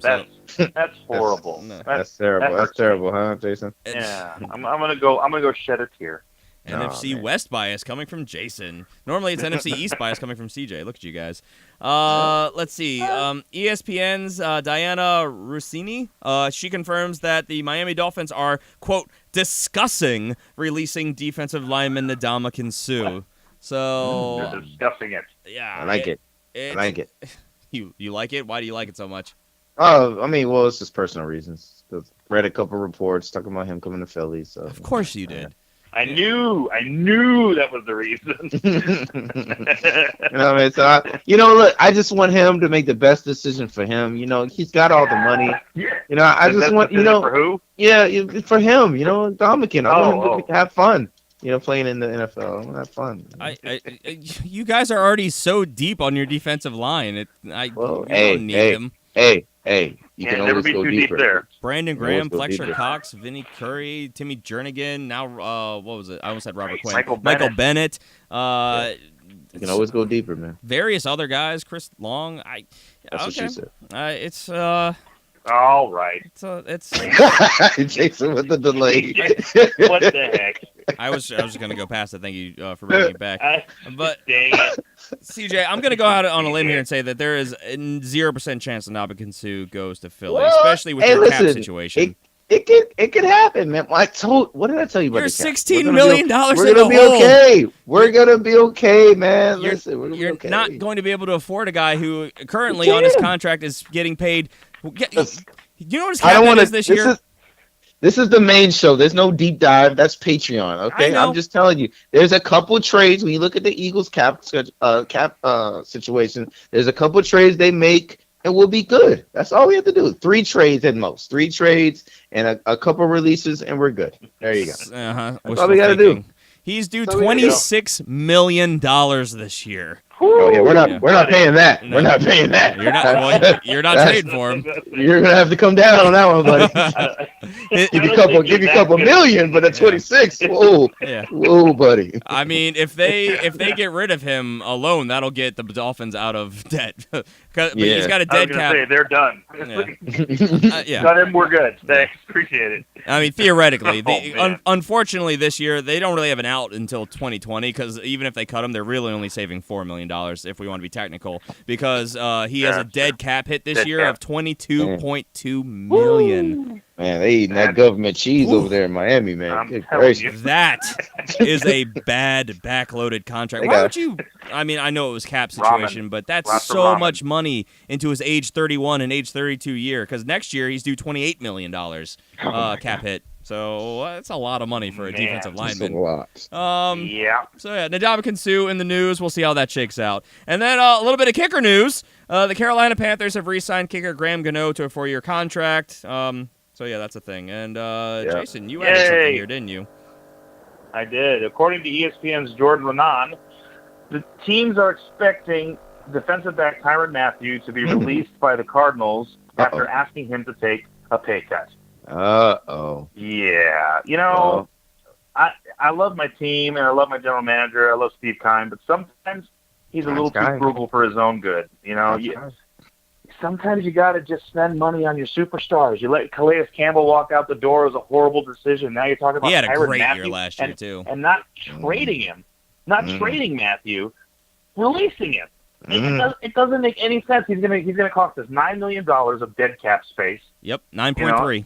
That's horrible. That's terrible. That's terrible, huh, Jason? Yeah, I'm gonna go shed a tear. NFC West bias coming from Jason. Normally it's NFC East bias coming from CJ. Look at you guys. Let's see. ESPN's Diana Rossini, she confirms that the Miami Dolphins are, quote, discussing releasing defensive lineman Ndamukong Suh. So they're discussing it. Yeah, I like it. I like it. You like it? Why do you like it so much? Oh, I mean, well, it's just personal reasons. Read a couple reports talking about him coming to Philly. So of course you did. I knew that was the reason. You know what I mean? So, look, I just want him to make the best decision for him. You know, he's got all the money. Yeah. You know, I just want, for who? Yeah, for him. You know, Ndamukong. I want him to have fun. You know, playing in the NFL. I want to have fun. You guys are already so deep on your defensive line. You don't need him. Hey, you can never always be go too deeper. deep there. Brandon Graham, Fletcher deeper. Cox, Vinny Curry, Timmy Jernigan. Now, what was it? I almost said Robert Quinn. Michael Bennett. You can always go deeper, man. Various other guys. Chris Long. That's what she said. It's all right. It's Jason with the delay. What the heck? I was just gonna go past it. Thank you for bringing it back. But dang it. CJ, I'm gonna go out on a limb here and say that there is a 0% chance that Ndamukong Suh goes to Philly, especially with their cap situation. It could happen, man. What did I tell you about You're the cap? $16 million in We're the gonna be hole. okay. We're gonna be okay, man. Listen, we're gonna be You're okay. not going to be able to afford a guy who currently on his contract is getting paid. You know what his cap hit is this year? This is the main show. There's no deep dive. That's Patreon. Okay, I'm just telling you. There's a couple trades when you look at the Eagles cap situation. There's a couple trades they make, and we'll be good. That's all we have to do. 3 trades at most. 3 trades and a couple releases, and we're good. There you go. That's all we got to do. He's due $26 million this year. Oh yeah, we're not paying that. No. We're not paying that. You're not trading for him. You're gonna have to come down on that one, buddy. give you a couple million, but at 26, whoa, buddy. I mean, if they get rid of him alone, that'll get the Dolphins out of debt. But he's got a dead cap. They're done. Got him. We're good. Thanks. Appreciate it. I mean, theoretically, unfortunately, this year they don't really have an out until 2020 because even if they cut him, they're really only saving $4 million if we want to be technical because he has a dead cap hit this year of $22.2 million. Man, they eating that government cheese over there in Miami, man. Good gracious. That is a bad backloaded contract. Why would you? I mean, I know it was cap situation, but that's so much money into his age 31 and age 32 year because next year he's due $28 million cap hit. So that's a lot of money for a defensive lineman. That's a lot. So Ndamukong Suh in the news. We'll see how that shakes out. And then a little bit of kicker news. The Carolina Panthers have re-signed kicker Graham Gano to a 4-year contract. So that's a thing. And Jason, you added something here, didn't you? I did. According to ESPN's Jordan Renan, the teams are expecting defensive back Tyrann Mathieu to be released by the Cardinals after asking him to take a pay cut. Yeah. You know, I love my team and I love my general manager. I love Steve Keim, but sometimes he's a little too frugal for his own good. You know, sometimes you got to just spend money on your superstars. You let Calais Campbell walk out the door is a horrible decision. Now you're talking about he had a Tyrann great Mathieu year last year too, and not trading him, trading Mathieu, releasing him. It doesn't make any sense. He's gonna cost us $9 million of dead cap space. Yep, 9.3.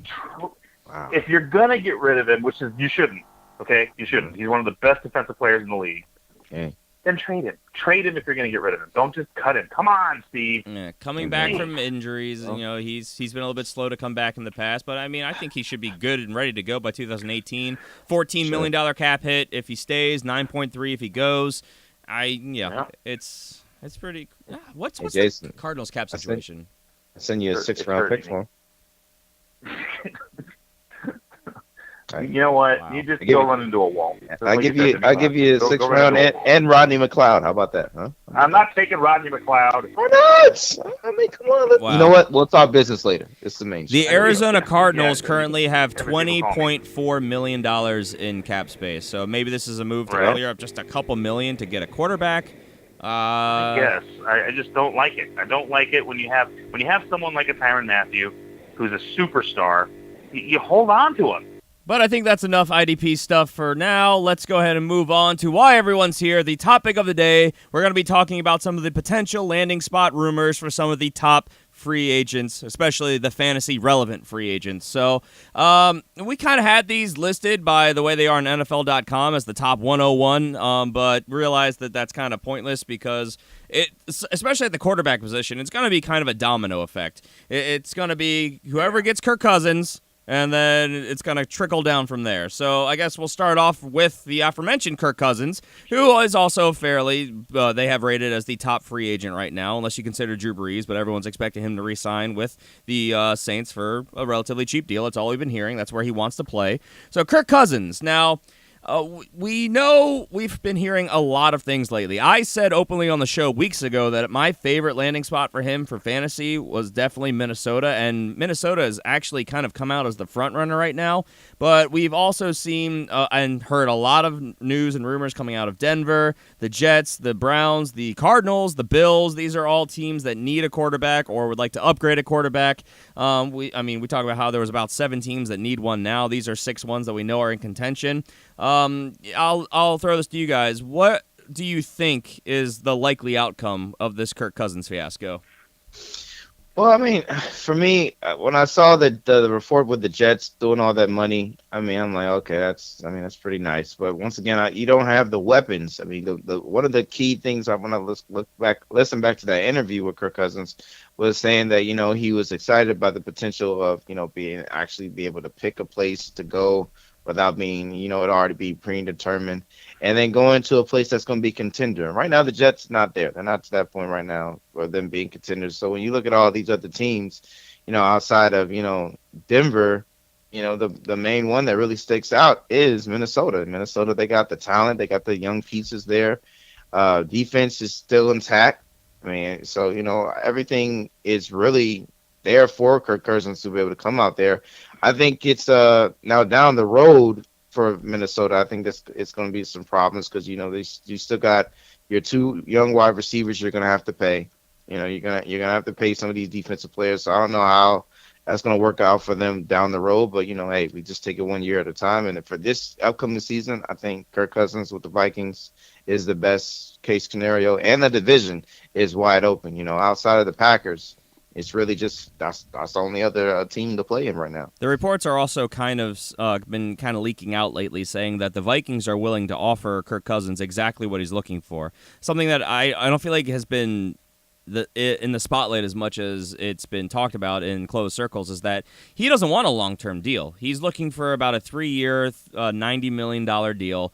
Wow. If you're gonna get rid of him, which is you shouldn't. Okay, you shouldn't. He's one of the best defensive players in the league. Okay. Then trade him. Trade him if you're going to get rid of him. Don't just cut him. Come on, Steve. Yeah, coming back from injuries, you know, he's been a little bit slow to come back in the past, but I mean, I think he should be good and ready to go by 2018. $14 million cap hit if he stays, 9.3 if he goes. It's pretty. What's Jason, the Cardinals cap situation? I send you a 6th-round pick for him. You know what? Wow. You just go run into a wall. I give you a 6th round and Rodney McLeod. How about that? Huh? I'm not taking Rodney McLeod. Why not? I mean, come on. Wow. You know what? We'll talk business later. It's the main. The Arizona Cardinals currently have $20.4 million in cap space. So maybe this is a move to clear up just a couple million to get a quarterback. Yes, I just don't like it. I don't like it when you have someone like a Tyrann Mathieu, who's a superstar. You hold on to him. But I think that's enough IDP stuff for now. Let's go ahead and move on to why everyone's here. The topic of the day, we're going to be talking about some of the potential landing spot rumors for some of the top free agents, especially the fantasy relevant free agents. So we kind of had these listed by the way they are on NFL.com as the top 101, but realized that that's kind of pointless because especially at the quarterback position, it's going to be kind of a domino effect. It's going to be whoever gets Kirk Cousins, and then it's going to trickle down from there. So I guess we'll start off with the aforementioned Kirk Cousins, who is also fairly, they have rated as the top free agent right now, unless you consider Drew Brees, but everyone's expecting him to re-sign with the Saints for a relatively cheap deal. That's all we've been hearing. That's where he wants to play. So Kirk Cousins, now... we know we've been hearing a lot of things lately. I said openly on the show weeks ago that my favorite landing spot for him for fantasy was definitely Minnesota, and Minnesota has actually kind of come out as the front runner right now. But we've also seen and heard a lot of news and rumors coming out of Denver, the Jets, the Browns, the Cardinals, the Bills. These are all teams that need a quarterback or would like to upgrade a quarterback. We talk about how there was about 7 teams that need one now. These are 6 ones that we know are in contention. I'll throw this to you guys. What do you think is the likely outcome of this Kirk Cousins fiasco? Well, I mean, for me, when I saw the report with the Jets doing all that money, I mean, I'm like, okay, that's pretty nice. But once again, you don't have the weapons. I mean, the one of the key things I want to listen back to that interview with Kirk Cousins was saying that, he was excited by the potential of, be able to pick a place to go without being, it already be predetermined, and then going to a place that's going to be contender. Right now, the Jets not there. They're not to that point right now for them being contenders. So when you look at all these other teams, outside of, Denver, the main one that really sticks out is Minnesota. Minnesota, they got the talent. They got the young pieces there. Defense is still intact. I mean, so, everything is really there for Kirk Cousins to be able to come out there. I think it's now down the road for Minnesota. I think it's going to be some problems because you still got your 2 young wide receivers you're going to have to pay. You're gonna have to pay some of these defensive players. So I don't know how that's going to work out for them down the road. But hey, we just take it 1 year at a time. And for this upcoming season, I think Kirk Cousins with the Vikings is the best case scenario, and the division is wide open. Outside of the Packers, it's really just that's the only other team to play in right now. The reports are also kind of been leaking out lately, saying that the Vikings are willing to offer Kirk Cousins exactly what he's looking for. Something that I don't feel like has been in the spotlight as much as it's been talked about in closed circles is that he doesn't want a long-term deal. He's looking for about a 3-year, $90 million deal,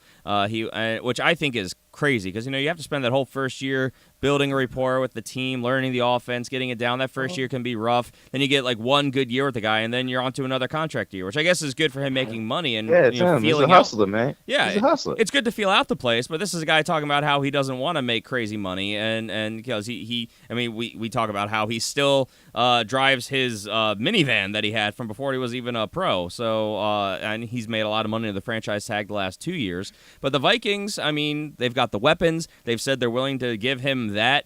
which I think is crazy because, you have to spend that whole first year building a rapport with the team, learning the offense, getting it down. That first year can be rough. Then you get like one good year with the guy, and then you're on to another contract year, which I guess is good for him making money and feeling he's a hustler, man. Yeah, he's a hustler. It's good to feel out the place, but this is a guy talking about how he doesn't want to make crazy money, and because we talk about how he still drives his minivan that he had from before he was even a pro. So and he's made a lot of money in the franchise tag the last 2 years. But the Vikings, they've got the weapons. They've said they're willing to give him that.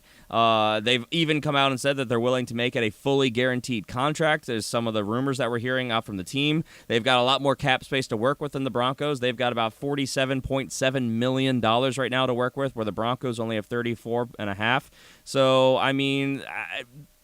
They've even come out and said that they're willing to make it a fully guaranteed contract. There's some of the rumors that we're hearing out from the team. They've got a lot more cap space to work with than the Broncos. They've got about $47.7 million right now to work with, where the Broncos only have $34.5. So,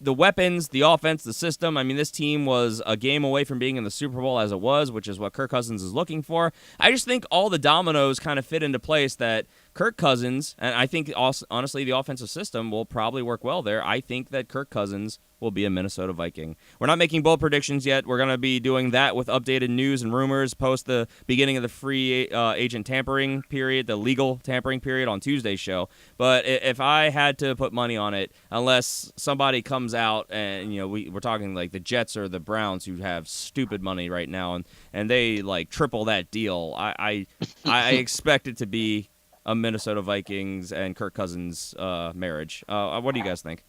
the weapons, the offense, the system. This team was a game away from being in the Super Bowl as it was, which is what Kirk Cousins is looking for. I just think all the dominoes kind of fit into place that Kirk Cousins, and I think also, honestly the offensive system will probably work well there. I think that Kirk Cousins will be a Minnesota Viking. We're not making bold predictions yet. We're going to be doing that with updated news and rumors post the beginning of the free agent tampering period, the legal tampering period on Tuesday's show. But if I had to put money on it, unless somebody comes out and, we're talking like the Jets or the Browns who have stupid money right now and they like triple that deal, I expect it to be a Minnesota Vikings and Kirk Cousins marriage. What do you guys think?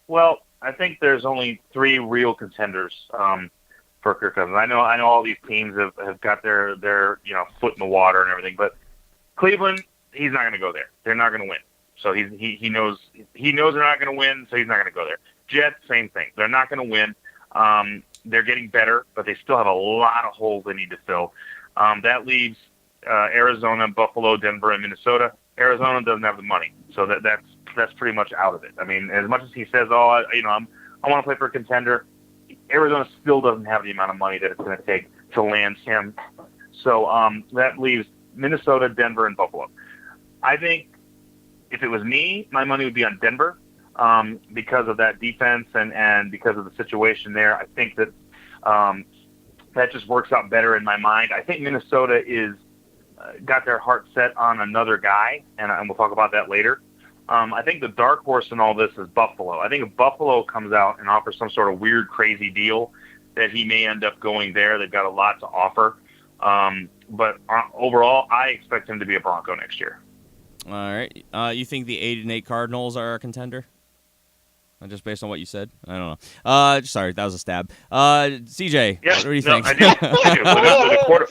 Well, I think there's only 3 real contenders for Kirk Cousins. I know all these teams have got their foot in the water and everything, but Cleveland, he's not going to go there. They're not going to win. So he knows they're not going to win, so he's not going to go there. Jets, same thing. They're not going to win. they're getting better, but they still have a lot of holes they need to fill. That leaves Arizona, Buffalo, Denver, and Minnesota. Arizona doesn't have the money, so that's pretty much out of it. I mean, as much as he says, I want to play for a contender, Arizona still doesn't have the amount of money that it's going to take to land him. So that leaves Minnesota, Denver, and Buffalo. I think if it was me, my money would be on Denver because of that defense and because of the situation there. I think that that just works out better in my mind. I think Minnesota is got their heart set on another guy, and we'll talk about that later. I think the dark horse in all this is Buffalo. I think if Buffalo comes out and offers some sort of weird, crazy deal, that he may end up going there. They've got a lot to offer. But overall, I expect him to be a Bronco next year. All right. You think the 8-8 Cardinals are a contender? Just based on what you said? I don't know. Sorry, that was a stab. CJ, what do you think? I do.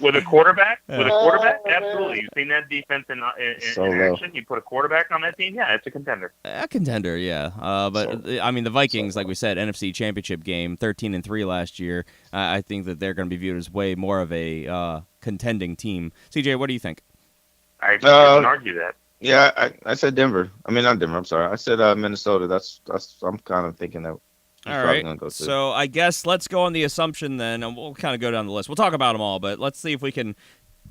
With a quarterback? Absolutely. You've seen that defense in action. You put a quarterback on that team, yeah, it's a contender. A contender, yeah. But, I mean, the Vikings, like we said, NFC Championship game, 13-3 last year. I think that they're going to be viewed as way more of a contending team. CJ, what do you think? I can argue that. Yeah, I said Denver. I mean, not Denver. I'm sorry. I said Minnesota. That's. I'm kind of thinking that. All right. So I guess let's go on the assumption then, and we'll kind of go down the list. We'll talk about them all, but let's see if we can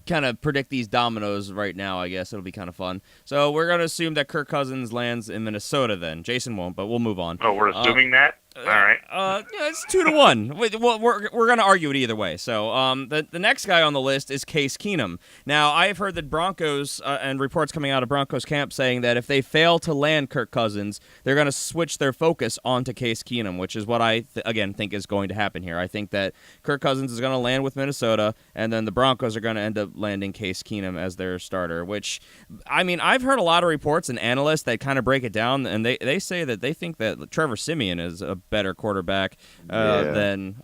kind of predict these dominoes right now. I guess it'll be kind of fun. So we're going to assume that Kirk Cousins lands in Minnesota then. Jason won't, but we'll move on. Oh, we're assuming that? All right. Yeah, it's 2-1. We're going to argue it either way. So the next guy on the list is Case Keenum. Now, I've heard that Broncos and reports coming out of Broncos camp saying that if they fail to land Kirk Cousins, they're going to switch their focus onto Case Keenum, which is what I, again, think is going to happen here. I think that Kirk Cousins is going to land with Minnesota, and then the Broncos are going to end up landing Case Keenum as their starter, which, I mean, I've heard a lot of reports and analysts that kind of break it down, and they say that they think that Trevor Siemian is a better quarterback than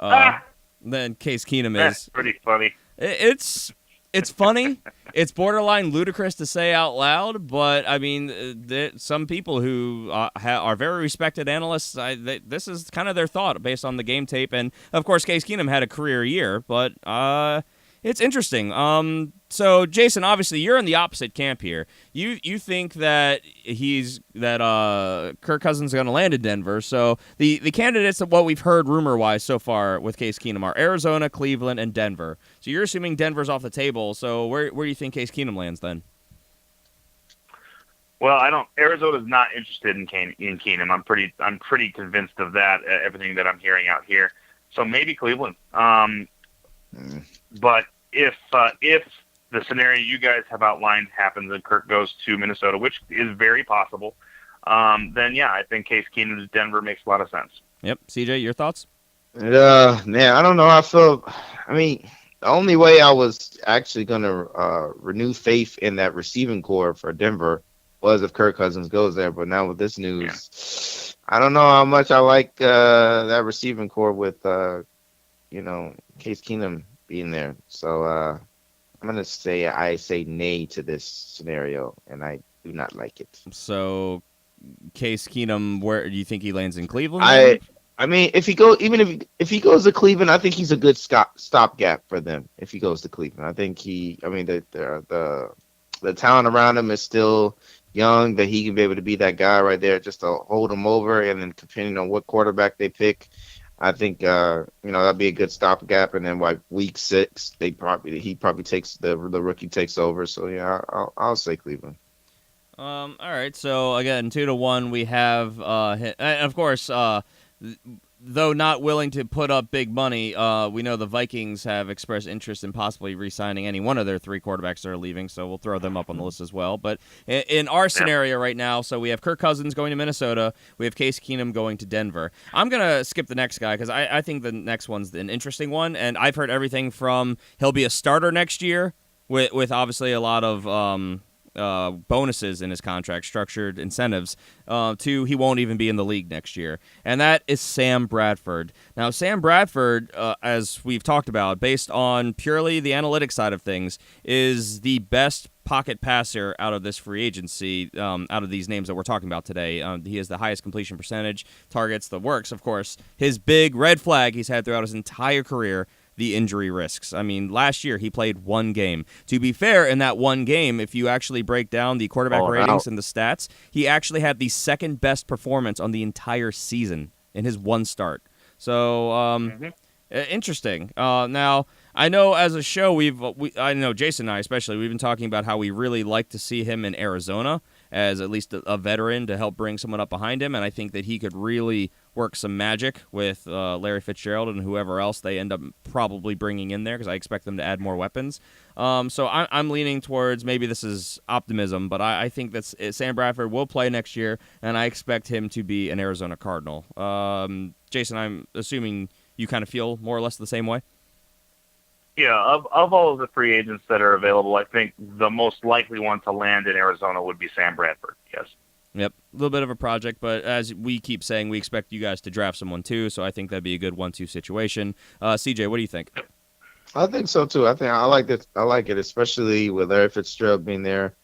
Case Keenum is. That's pretty funny. It's funny. It's borderline ludicrous to say out loud, but I mean, some people who are very respected analysts, this is kind of their thought based on the game tape. And of course, Case Keenum had a career year, but it's interesting. So Jason, obviously, you're in the opposite camp here. You think that Kirk Cousins is going to land in Denver. So the candidates of what we've heard rumor-wise so far with Case Keenum are Arizona, Cleveland, and Denver. So you're assuming Denver's off the table. So where do you think Case Keenum lands then? Well, Arizona's not interested in Keenum. I'm pretty convinced of that. Everything that I'm hearing out here. So maybe Cleveland. But if the scenario you guys have outlined happens and Kirk goes to Minnesota, which is very possible, then yeah, I think Case Keenum to Denver makes a lot of sense. Yep. CJ, your thoughts? Man, I don't know. I mean, the only way I was actually going to renew faith in that receiving core for Denver was if Kirk Cousins goes there. But now with this news, I don't know how much I like that receiving core with, Case Keenum being there. So I'm going to say I say nay to this scenario, and I do not like it. So Case Keenum, where do you think he lands in Cleveland? I mean, if he goes to Cleveland, I think he's a good stopgap for them. If he goes to Cleveland, I think the talent around him is still young, that he can be able to be that guy right there, just to hold him over, and then depending on what quarterback they pick, I think that'd be a good stopgap. And then by week 6, he probably takes the rookie takes over. So yeah, I'll say Cleveland. All right. So again, 2-1. We have, of course, though not willing to put up big money, we know the Vikings have expressed interest in possibly re-signing any one of their 3 quarterbacks that are leaving, so we'll throw them up on the list as well. But in our scenario right now, so we have Kirk Cousins going to Minnesota, we have Case Keenum going to Denver. I'm going to skip the next guy because I think the next one's an interesting one, and I've heard everything from he'll be a starter next year with obviously a lot of bonuses in his contract, structured incentives, to he won't even be in the league next year. And that is Sam Bradford. Now, Sam Bradford, as we've talked about, based on purely the analytics side of things, is the best pocket passer out of this free agency, out of these names that we're talking about today. He has the highest completion percentage, targets, the works, of course. His big red flag he's had throughout his entire career, the injury risks. I mean, last year he played one game. To be fair, in that one game, if you actually break down the quarterback ratings and the stats, he actually had the second best performance on the entire season in his one start. So, interesting. Now, I know as a show, I know Jason and I especially, we've been talking about how we really like to see him in Arizona as at least a veteran to help bring someone up behind him, and I think that he could really work some magic with Larry Fitzgerald and whoever else they end up probably bringing in there, because I expect them to add more weapons. So I'm leaning towards, maybe this is optimism, but I think that Sam Bradford will play next year, and I expect him to be an Arizona Cardinal. Jason, I'm assuming you kind of feel more or less the same way? Yeah, of all of the free agents that are available, I think the most likely one to land in Arizona would be Sam Bradford, yes. Yep, a little bit of a project, but as we keep saying, we expect you guys to draft someone too, so I think that'd be a good 1-2 situation. CJ, what do you think? I think so too. I like it. I like it, especially with Larry Fitzgerald being there.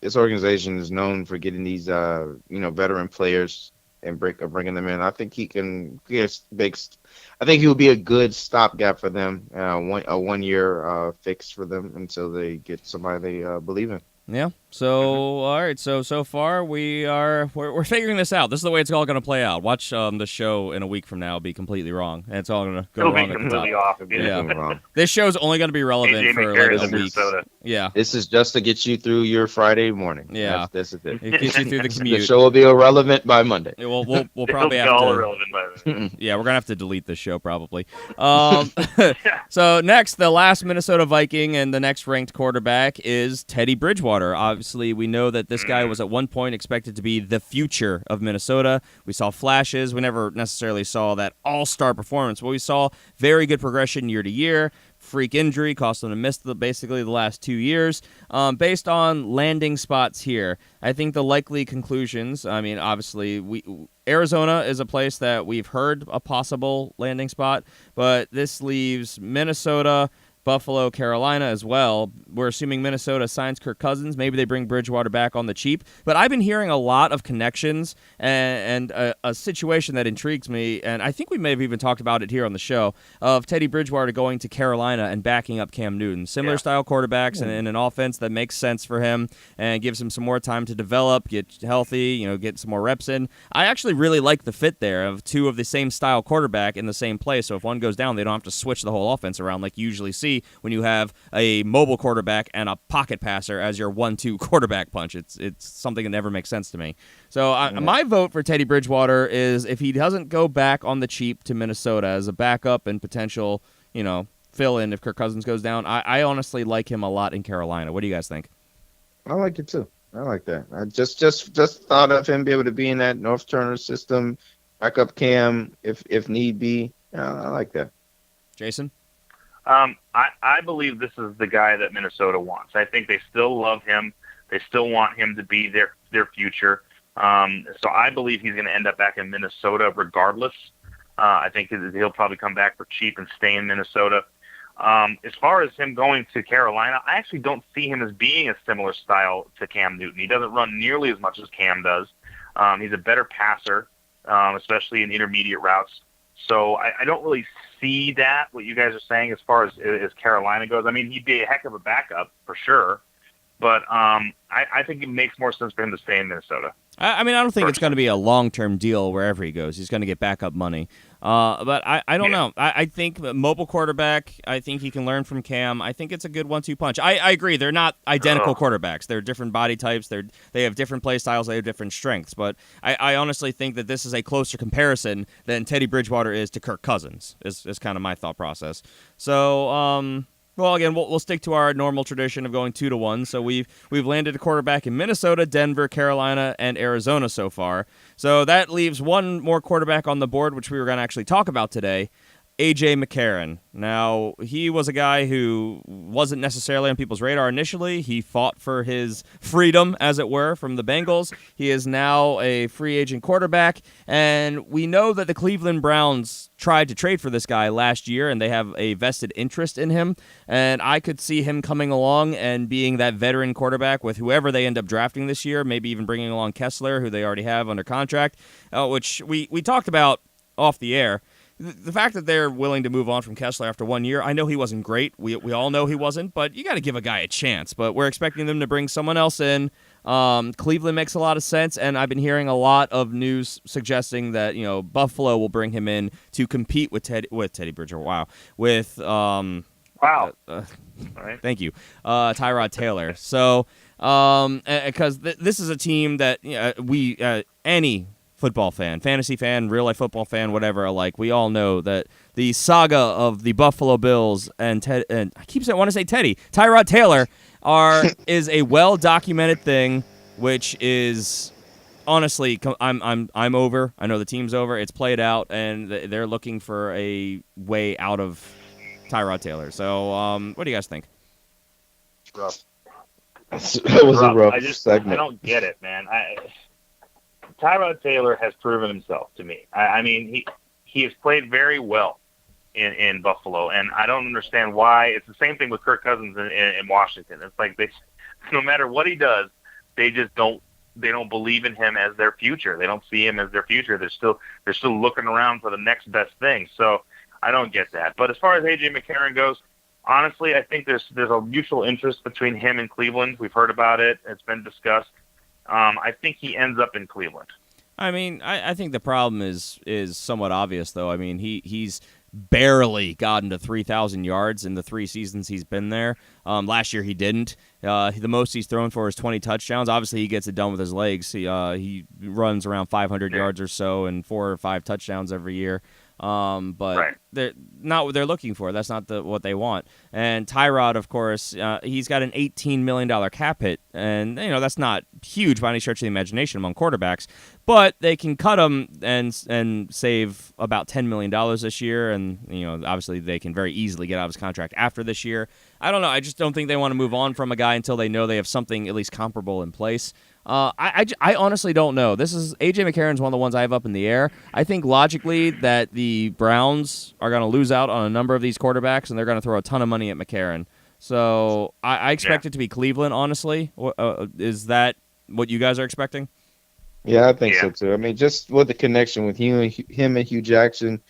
This organization is known for getting these, veteran players and bringing them in. I think he can. I think he would be a good stopgap for them. A 1 year fix for them until they get somebody they believe in. Yeah. So all right. So far we're figuring this out. This is the way it's all going to play out. Watch the show in a week from now be completely wrong, and it's all going to go It'll wrong be at the completely top. off. Yeah. This show's only going to be relevant for like a week. Minnesota. Yeah. This is just to get you through your Friday morning. Yeah. This is it. It gets you through the commute. The show will be irrelevant by Monday. We'll probably have all to. irrelevant by then. Yeah, we're gonna have to delete this show probably. So next, the last Minnesota Viking and the next ranked quarterback is Teddy Bridgewater. Obviously, we know that this guy was at one point expected to be the future of Minnesota. We saw flashes. We never necessarily saw that all-star performance, but we saw very good progression year to year. Freak injury cost him to miss basically the last 2 years. Based on landing spots here, I think the likely conclusions, I mean, obviously, Arizona is a place that we've heard a possible landing spot, but this leaves Minnesota, Buffalo, Carolina as well. We're assuming Minnesota signs Kirk Cousins. Maybe they bring Bridgewater back on the cheap. But I've been hearing a lot of connections and a situation that intrigues me, and I think we may have even talked about it here on the show, of Teddy Bridgewater going to Carolina and backing up Cam Newton. Similar style quarterbacks and an offense that makes sense for him and gives him some more time to develop, get healthy, get some more reps in. I actually really like the fit there of two of the same style quarterback in the same place. So if one goes down, they don't have to switch the whole offense around like you usually see when you have a mobile quarterback and a pocket passer as your 1-2 quarterback punch. It's something that never makes sense to me. So my vote for Teddy Bridgewater is if he doesn't go back on the cheap to Minnesota as a backup and potential, fill in if Kirk Cousins goes down. I honestly like him a lot in Carolina. What do you guys think? I like it too. I like that. I just thought of him be able to be in that North Turner system, backup Cam if need be. I like that. Jason? I believe this is the guy that Minnesota wants. I think they still love him. They still want him to be their future. So I believe he's going to end up back in Minnesota regardless. I think he'll probably come back for cheap and stay in Minnesota. As far as him going to Carolina, I actually don't see him as being a similar style to Cam Newton. He doesn't run nearly as much as Cam does. He's a better passer, especially in intermediate routes. So I don't really see that, what you guys are saying, as far as Carolina goes. I mean, he'd be a heck of a backup for sure, but I think it makes more sense for him to stay in Minnesota. I mean, I don't think it's going to be a long-term deal wherever he goes. He's going to get backup money. But I don't know. I think mobile quarterback, I think he can learn from Cam. I think it's a good 1-2 punch. I agree. They're not identical quarterbacks. They're different body types. They have different play styles. They have different strengths. But I honestly think that this is a closer comparison than Teddy Bridgewater is to Kirk Cousins, is kind of my thought process. So, well, again, we'll stick to our normal tradition of going 2-1. So we've landed a quarterback in Minnesota, Denver, Carolina, and Arizona so far. So that leaves one more quarterback on the board, which we were going to actually talk about today. A.J. McCarron. Now, he was a guy who wasn't necessarily on people's radar initially. He fought for his freedom, as it were, from the Bengals. He is now a free agent quarterback, and we know that the Cleveland Browns tried to trade for this guy last year, and they have a vested interest in him, and I could see him coming along and being that veteran quarterback with whoever they end up drafting this year, maybe even bringing along Kessler, who they already have under contract, which we talked about off the air. The fact that they're willing to move on from Kessler after 1 year, I know he wasn't great. We all know he wasn't, but you got to give a guy a chance. But we're expecting them to bring someone else in. Cleveland makes a lot of sense, and I've been hearing a lot of news suggesting that Buffalo will bring him in to compete with Teddy Bridgewater. Wow, with thank you, Tyrod Taylor. So because this is a team that any football fan, fantasy fan, real life football fan, whatever alike, we all know that the saga of the Buffalo Bills and Tyrod Taylor is a well documented thing, which is honestly I'm over. I know the team's over. It's played out, and they're looking for a way out of Tyrod Taylor. So what do you guys think? Rough. That was a rough segment. I don't get it, man. Tyrod Taylor has proven himself to me. I mean, he has played very well in Buffalo, and I don't understand why. It's the same thing with Kirk Cousins in Washington. It's like no matter what he does, they just don't believe in him as their future. They don't see him as their future. They're still looking around for the next best thing. So I don't get that. But as far as A.J. McCarron goes, honestly, I think there's a mutual interest between him and Cleveland. We've heard about it. It's been discussed. I think he ends up in Cleveland. I mean, I think the problem is somewhat obvious, though. I mean, he's barely gotten to 3,000 yards in the 3 seasons he's been there. Last year he didn't. The most he's thrown for is 20 touchdowns. Obviously, he gets it done with his legs. He runs around 500 yards or so and 4 or 5 touchdowns every year. But they're not what they're looking for. That's not what they want. And Tyrod, of course, he's got an $18 million cap hit, and that's not huge by any stretch of the imagination among quarterbacks. But they can cut him and save about $10 million this year, and obviously they can very easily get out of his contract after this year. I don't know. I just don't think they want to move on from a guy until they know they have something at least comparable in place. I honestly don't know. This is A.J. McCarron's one of the ones I have up in the air. I think logically that the Browns are going to lose out on a number of these quarterbacks, and they're going to throw a ton of money at McCarron. So I expect it to be Cleveland, honestly. Is that what you guys are expecting? Yeah, I think so too. I mean, just with the connection with him and Hugh Jackson,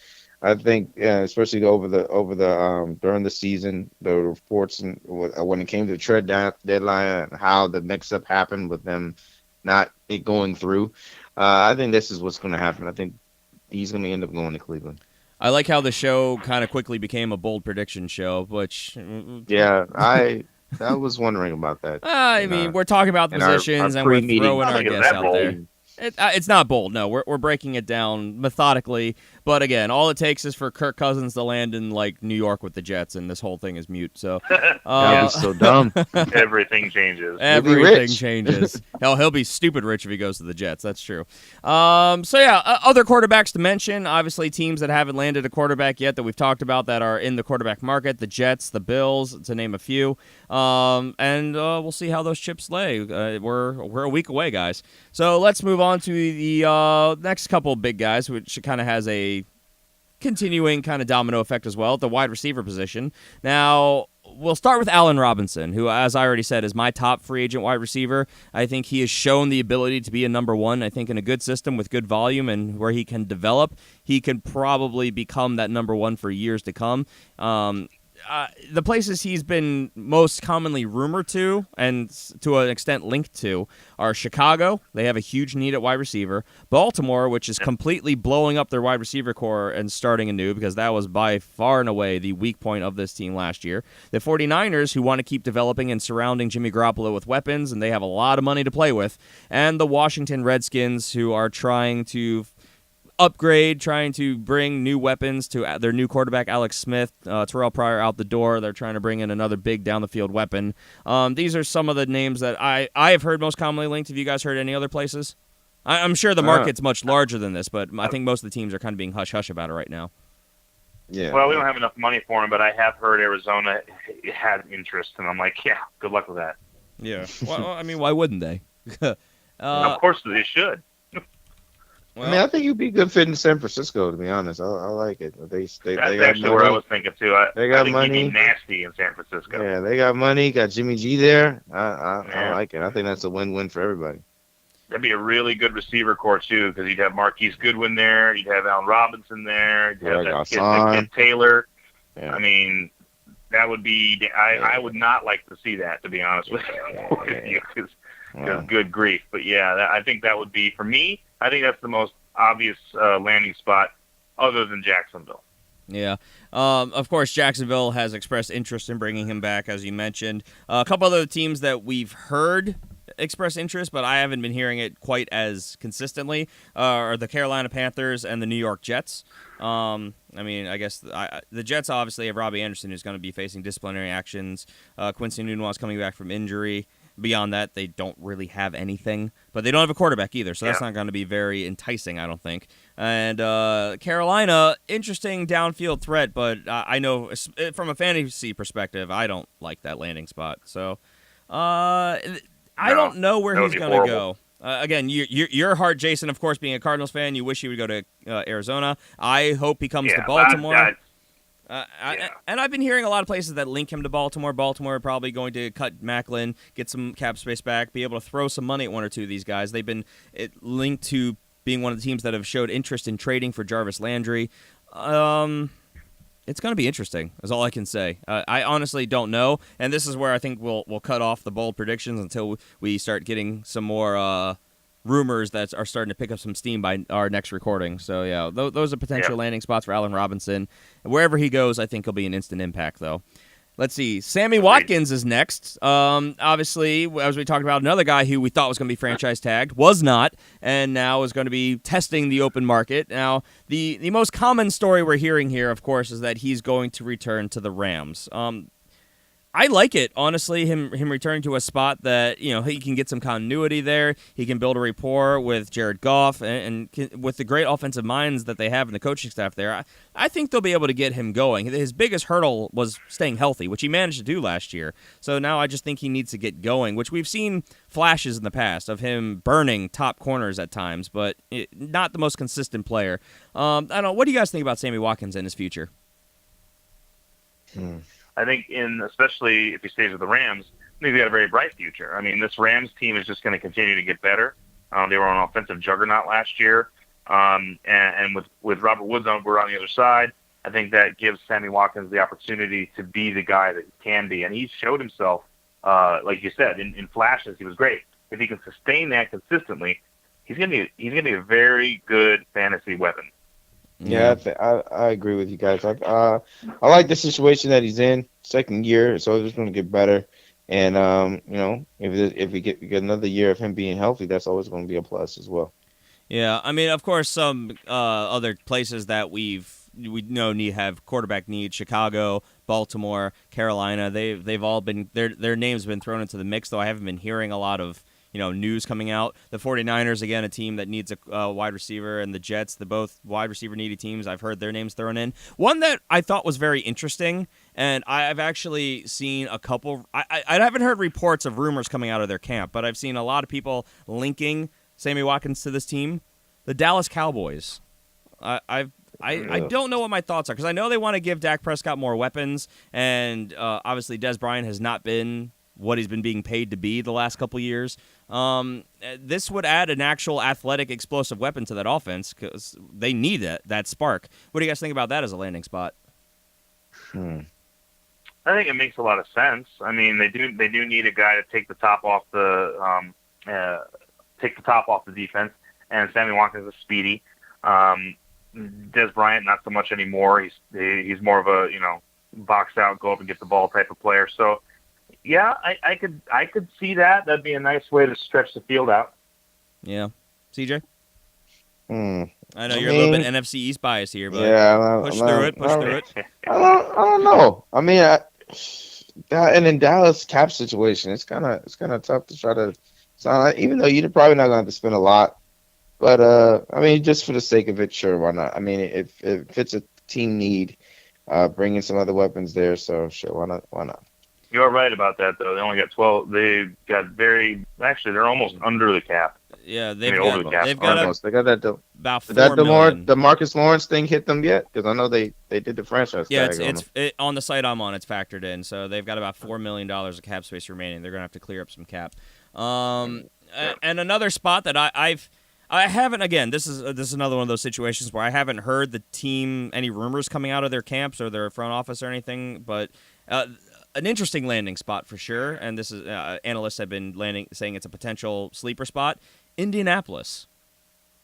I think, especially over the during the season, the reports and when it came to the trade deadline and how the mix-up happened with them not going through, I think this is what's going to happen. I think he's going to end up going to Cleveland. I like how the show kind of quickly became a bold prediction show, which I was wondering about that. I mean, we're talking about the positions and we're throwing our guests out there. It's not bold, no. We're breaking it down methodically, but again, all it takes is for Kirk Cousins to land in like New York with the Jets, and this whole thing is mute. So that'd be so dumb. Everything changes. Everything changes. Hell, he'll be stupid rich if he goes to the Jets. That's true. Other quarterbacks to mention. Obviously, teams that haven't landed a quarterback yet that we've talked about that are in the quarterback market: the Jets, the Bills, to name a few. And we'll see how those chips lay. We're a week away, guys. So let's move on to the next couple of big guys, which kind of has a continuing kind of domino effect as well at the wide receiver position. Now, we'll start with Allen Robinson, who, as I already said, is my top free agent wide receiver. I think he has shown the ability to be a number one. I think in a good system with good volume and where he can develop, he can probably become that number one for years to come. The places he's been most commonly rumored to, and to an extent linked to, are Chicago. They have a huge need at wide receiver. Baltimore, which is completely blowing up their wide receiver core and starting anew, because that was by far and away the weak point of this team last year. The 49ers, who want to keep developing and surrounding Jimmy Garoppolo with weapons, and they have a lot of money to play with. And the Washington Redskins, who are trying to upgrade, trying to bring new weapons to their new quarterback, Alex Smith. Terrell Pryor out the door. They're trying to bring in another big down-the-field weapon. These are some of the names that I have heard most commonly linked. Have you guys heard any other places? I'm sure the market's much larger than this, but I think most of the teams are kind of being hush-hush about it right now. Yeah. Well, we don't have enough money for him, but I have heard Arizona had interest, and I'm like, yeah, good luck with that. Yeah. Well, I mean, why wouldn't they? Of course they should. I mean, I think you'd be a good fit in San Francisco. To be honest, I like it. That's they got actually money. where I was thinking too. They got I think money. he'd be nasty in San Francisco. Yeah, they got money. Got Jimmy G there. I like it. I think that's a win-win for everybody. That'd be a really good receiver core too, because you'd have Marquise Goodwin there, you'd have Allen Robinson there, you'd have that kid Taylor. Yeah. I mean, that would be. I would not like to see that, to be honest with you, because good grief. But yeah, I think that would be, for me. I think that's the most obvious landing spot, other than Jacksonville. Yeah. Of course, Jacksonville has expressed interest in bringing him back, as you mentioned. A couple other teams that we've heard express interest, but I haven't been hearing it quite as consistently, are the Carolina Panthers and the New York Jets. I mean, I guess the Jets obviously have Robbie Anderson, who's going to be facing disciplinary actions. Quincy Nunez coming back from injury. Beyond that, they don't really have anything, but they don't have a quarterback either, so that's not going to be very enticing, I don't think. And Carolina, interesting downfield threat, but I know from a fantasy perspective, I don't like that landing spot. So I don't know where he's going to go. Again, your heart, Jason, of course, being a Cardinals fan, you wish he would go to Arizona. I hope he comes to Baltimore. And I've been hearing a lot of places that link him to Baltimore. Baltimore probably going to cut Macklin, get some cap space back, be able to throw some money at one or two of these guys. They've been linked to being one of the teams that have showed interest in trading for Jarvis Landry. It's going to be interesting, is all I can say. I honestly don't know, and this is where I think we'll cut off the bold predictions until we start getting some more rumors that are starting to pick up some steam by our next recording. So, yeah, those are potential landing spots for Allen Robinson. Wherever he goes, I think he'll be an instant impact, though. Let's see. Sammy Watkins is next. Obviously, as we talked about, another guy who we thought was going to be franchise tagged, was not, and now is going to be testing the open market. Now, the most common story we're hearing here, of course, is that he's going to return to the Rams. I like it, honestly, him returning to a spot that, he can get some continuity there. He can build a rapport with Jared Goff and with the great offensive minds that they have in the coaching staff there. I think they'll be able to get him going. His biggest hurdle was staying healthy, which he managed to do last year. So now I just think he needs to get going, which we've seen flashes in the past of him burning top corners at times, but not the most consistent player. I don't know. What do you guys think about Sammy Watkins and his future? I think, especially if he stays with the Rams, I think he's got a very bright future. I mean, this Rams team is just going to continue to get better. They were an offensive juggernaut last year, and with Robert Woods we're on the other side. I think that gives Sammy Watkins the opportunity to be the guy that he can be, and he showed himself, like you said, in flashes. He was great. If he can sustain that consistently, he's going to be a very good fantasy weapon. Yeah, I agree with you guys. I like the situation that he's in. Second year, so it's going to get better. And if we get another year of him being healthy, that's always going to be a plus as well. Yeah, I mean, of course, some other places that we know have quarterback needs: Chicago, Baltimore, Carolina. They've all been their names have been thrown into the mix. Though I haven't been hearing a lot of news coming out. The 49ers, again, a team that needs a wide receiver, and the Jets, the both wide receiver needy teams. I've heard their names thrown in. One that I thought was very interesting, and I've actually seen a couple. I haven't heard reports of rumors coming out of their camp, but I've seen a lot of people linking Sammy Watkins to this team. The Dallas Cowboys. I don't know what my thoughts are, because I know they want to give Dak Prescott more weapons, and obviously Dez Bryant has not been what he's been being paid to be the last couple years. This would add an actual athletic, explosive weapon to that offense, because they need that spark. What do you guys think about that as a landing spot? I think it makes a lot of sense. I mean, they do need a guy to take the top off the defense, and Sammy Watkins is speedy. Dez Bryant, not so much anymore. He's more of a box out, go up and get the ball type of player. So. Yeah, I could see that. That'd be a nice way to stretch the field out. Yeah. CJ? I know you're a little bit NFC East biased here, but push through it. I don't know. I mean, and in Dallas cap situation, it's kind of tough to try to sound like, even though you're probably not going to have to spend a lot. But I mean, just for the sake of it, sure, why not? I mean, if it's a team need, bring in some other weapons there. So sure, why not? Why not? You are right about that, though. They only got 12. They've got actually, they're almost under the cap. Yeah, over the cap. they've got They got that. about Did $4 million. the Marcus Lawrence thing hit them yet? Because I know they did the franchise Yeah, tag on the site I'm on, it's factored in. So they've got about $4 million of cap space remaining. They're gonna have to clear up some cap. And another spot that I haven't. Again, this is another one of those situations where I haven't heard the team any rumors coming out of their camps or their front office or anything, but. An interesting landing spot for sure, and this is analysts have been saying it's a potential sleeper spot. Indianapolis.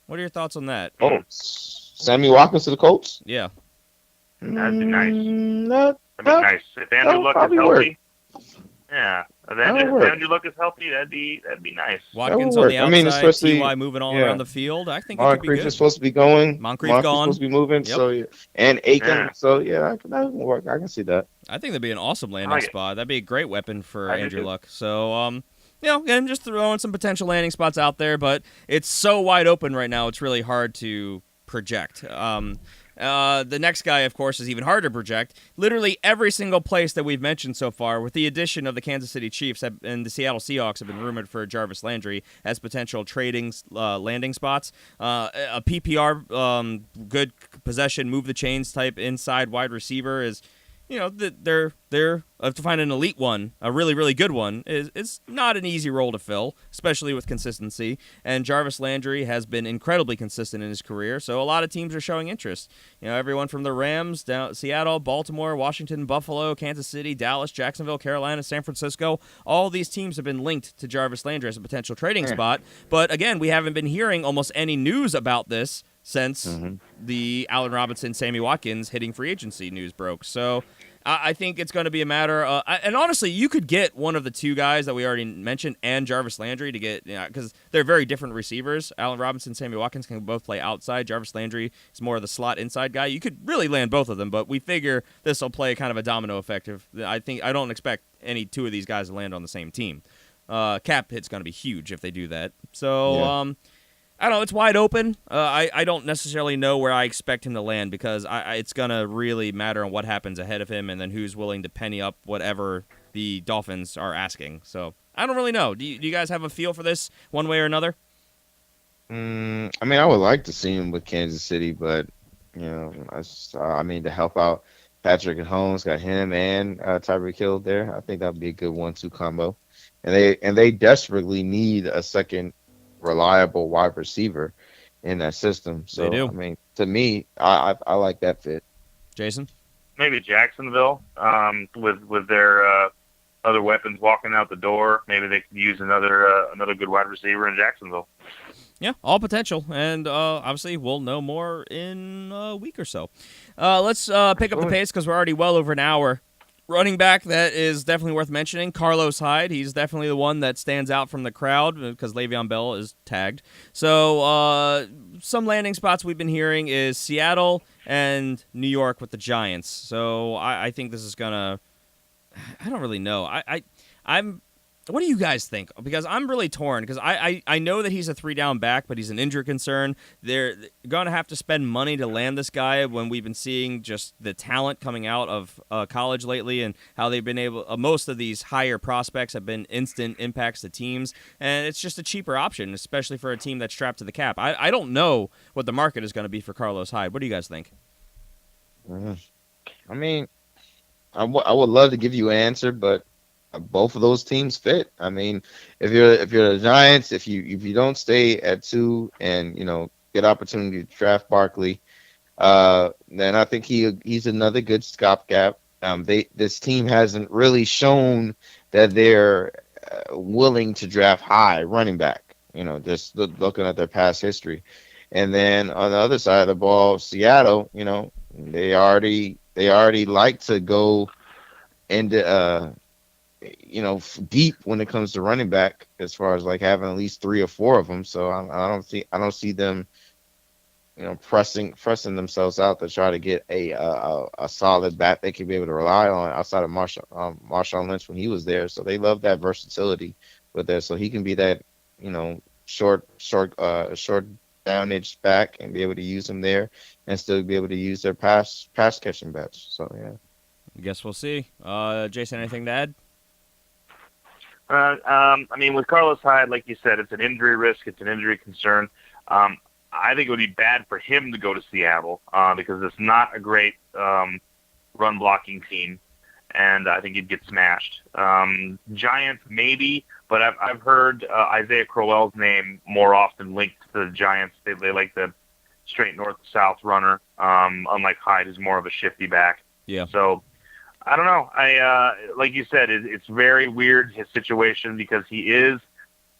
What are your thoughts on that? Oh, Sammy Watkins to the Colts? Yeah. That'd be nice. That'd be nice. If Andrew Luck is healthy. Yeah. If Andrew Luck is healthy, that'd be nice. Watkins on the outside, T.Y. moving all around the field. I think it could be good. Moncrief is supposed to be going. Moncrief gone. Supposed to be moving. Yep. So and Aiken. Yeah. So that can work. I can see that. I think that'd be an awesome landing spot. That'd be a great weapon for Andrew Luck. So again, just throwing some potential landing spots out there, but it's so wide open right now. It's really hard to project. The next guy, of course, is even harder to project. Literally every single place that we've mentioned so far, with the addition of the Kansas City Chiefs and the Seattle Seahawks, have been rumored for Jarvis Landry as potential trading landing spots. A PPR, good possession, move the chains type inside wide receiver is, they're to find an elite one, a really, really good one, is not an easy role to fill, especially with consistency. And Jarvis Landry has been incredibly consistent in his career, so a lot of teams are showing interest. Everyone from the Rams down Seattle, Baltimore, Washington, Buffalo, Kansas City, Dallas, Jacksonville, Carolina, San Francisco. All these teams have been linked to Jarvis Landry as a potential trading spot. But again, we haven't been hearing almost any news about this since the Allen Robinson, Sammy Watkins hitting free agency news broke. So I think it's going to be a matter of, and honestly, you could get one of the two guys that we already mentioned and Jarvis Landry to get, because they're very different receivers. Allen Robinson, Sammy Watkins can both play outside. Jarvis Landry is more of the slot inside guy. You could really land both of them, but we figure this will play kind of a domino effect. I don't expect any two of these guys to land on the same team. Cap hit's going to be huge if they do that. So, I don't know. It's wide open. I don't necessarily know where I expect him to land because it's going to really matter on what happens ahead of him and then who's willing to penny up whatever the Dolphins are asking. So I don't really know. Do you guys have a feel for this one way or another? I would like to see him with Kansas City, but, to help out Patrick and Holmes, got him and Tyreek Hill there. I think that would be a good 1-2 combo. And they desperately need a second reliable wide receiver in that system. So, they do. To me, I like that fit. Jason? Maybe Jacksonville, with their other weapons walking out the door. Maybe they could use another good wide receiver in Jacksonville. Yeah, all potential. And obviously we'll know more in a week or so. Let's pick up the pace because we're already well over an hour. Running back that is definitely worth mentioning, Carlos Hyde. He's definitely the one that stands out from the crowd because Le'Veon Bell is tagged. So some landing spots we've been hearing is Seattle and New York with the Giants. So I think this is going to – I don't really know. I'm – what do you guys think? Because I'm really torn because I know that he's a 3-down back, but he's an injury concern. They're going to have to spend money to land this guy when we've been seeing just the talent coming out of college lately and how they've been able most of these higher prospects have been instant impacts to teams, and it's just a cheaper option, especially for a team that's strapped to the cap. I don't know what the market is going to be for Carlos Hyde. What do you guys think? I would love to give you an answer, but both of those teams fit. If you're the Giants, if you don't stay at 2 and get opportunity to draft Barkley, then I think he's another good stopgap. This team hasn't really shown that they're willing to draft high running back. Just looking at their past history, and then on the other side of the ball, Seattle, they already like to go into deep when it comes to running back, as far as like having at least 3 or 4 of them. So I don't see them, pressing themselves out to try to get a solid bat they can be able to rely on outside of Marshawn Lynch when he was there. So they love that versatility with that. So he can be that, short downage back and be able to use them there and still be able to use their pass catching bats. So yeah. I guess we'll see. Jason, anything to add? I mean, with Carlos Hyde, like you said, it's an injury risk. It's an injury concern. I think it would be bad for him to go to Seattle because it's not a great run blocking team, and I think he'd get smashed. Giants, maybe, but I've heard Isaiah Crowell's name more often linked to the Giants. They like the straight north-south runner, unlike Hyde, who's more of a shifty back. Yeah. So I don't know. Like you said, it's very weird, his situation, because he is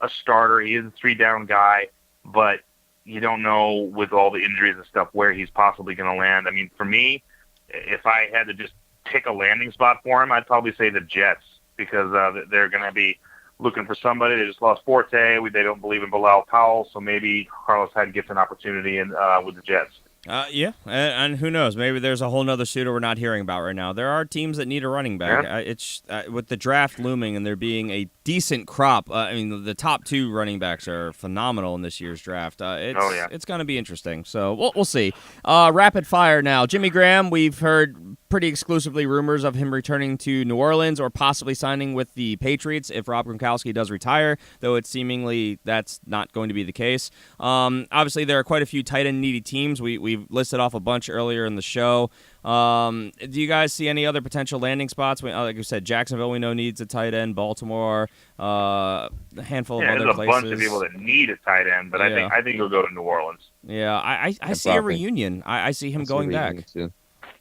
a starter. He is a 3-down guy, but you don't know with all the injuries and stuff where he's possibly going to land. I mean, for me, if I had to just pick a landing spot for him, I'd probably say the Jets, because they're going to be looking for somebody. They just lost Forte. They don't believe in Bilal Powell, so maybe Carlos Hyde gets an opportunity with the Jets. Yeah, and who knows? Maybe there's a whole nother suitor we're not hearing about right now. There are teams that need a running back. Yeah. It's with the draft looming and there being a decent crop. I mean, the top 2 running backs are phenomenal in this year's draft. It's going to be interesting. So we'll see. Rapid fire now. Jimmy Graham, we've heard pretty exclusively rumors of him returning to New Orleans or possibly signing with the Patriots if Rob Gronkowski does retire, though it's seemingly that's not going to be the case. Obviously, there are quite a few tight end needy teams. We've listed off a bunch earlier in the show. Do you guys see any other potential landing spots? Like you said, Jacksonville we know needs a tight end. Baltimore, a handful of other places. There's a bunch of people that need a tight end, but I think he'll go to New Orleans. Yeah, I see a reunion. I see him going back.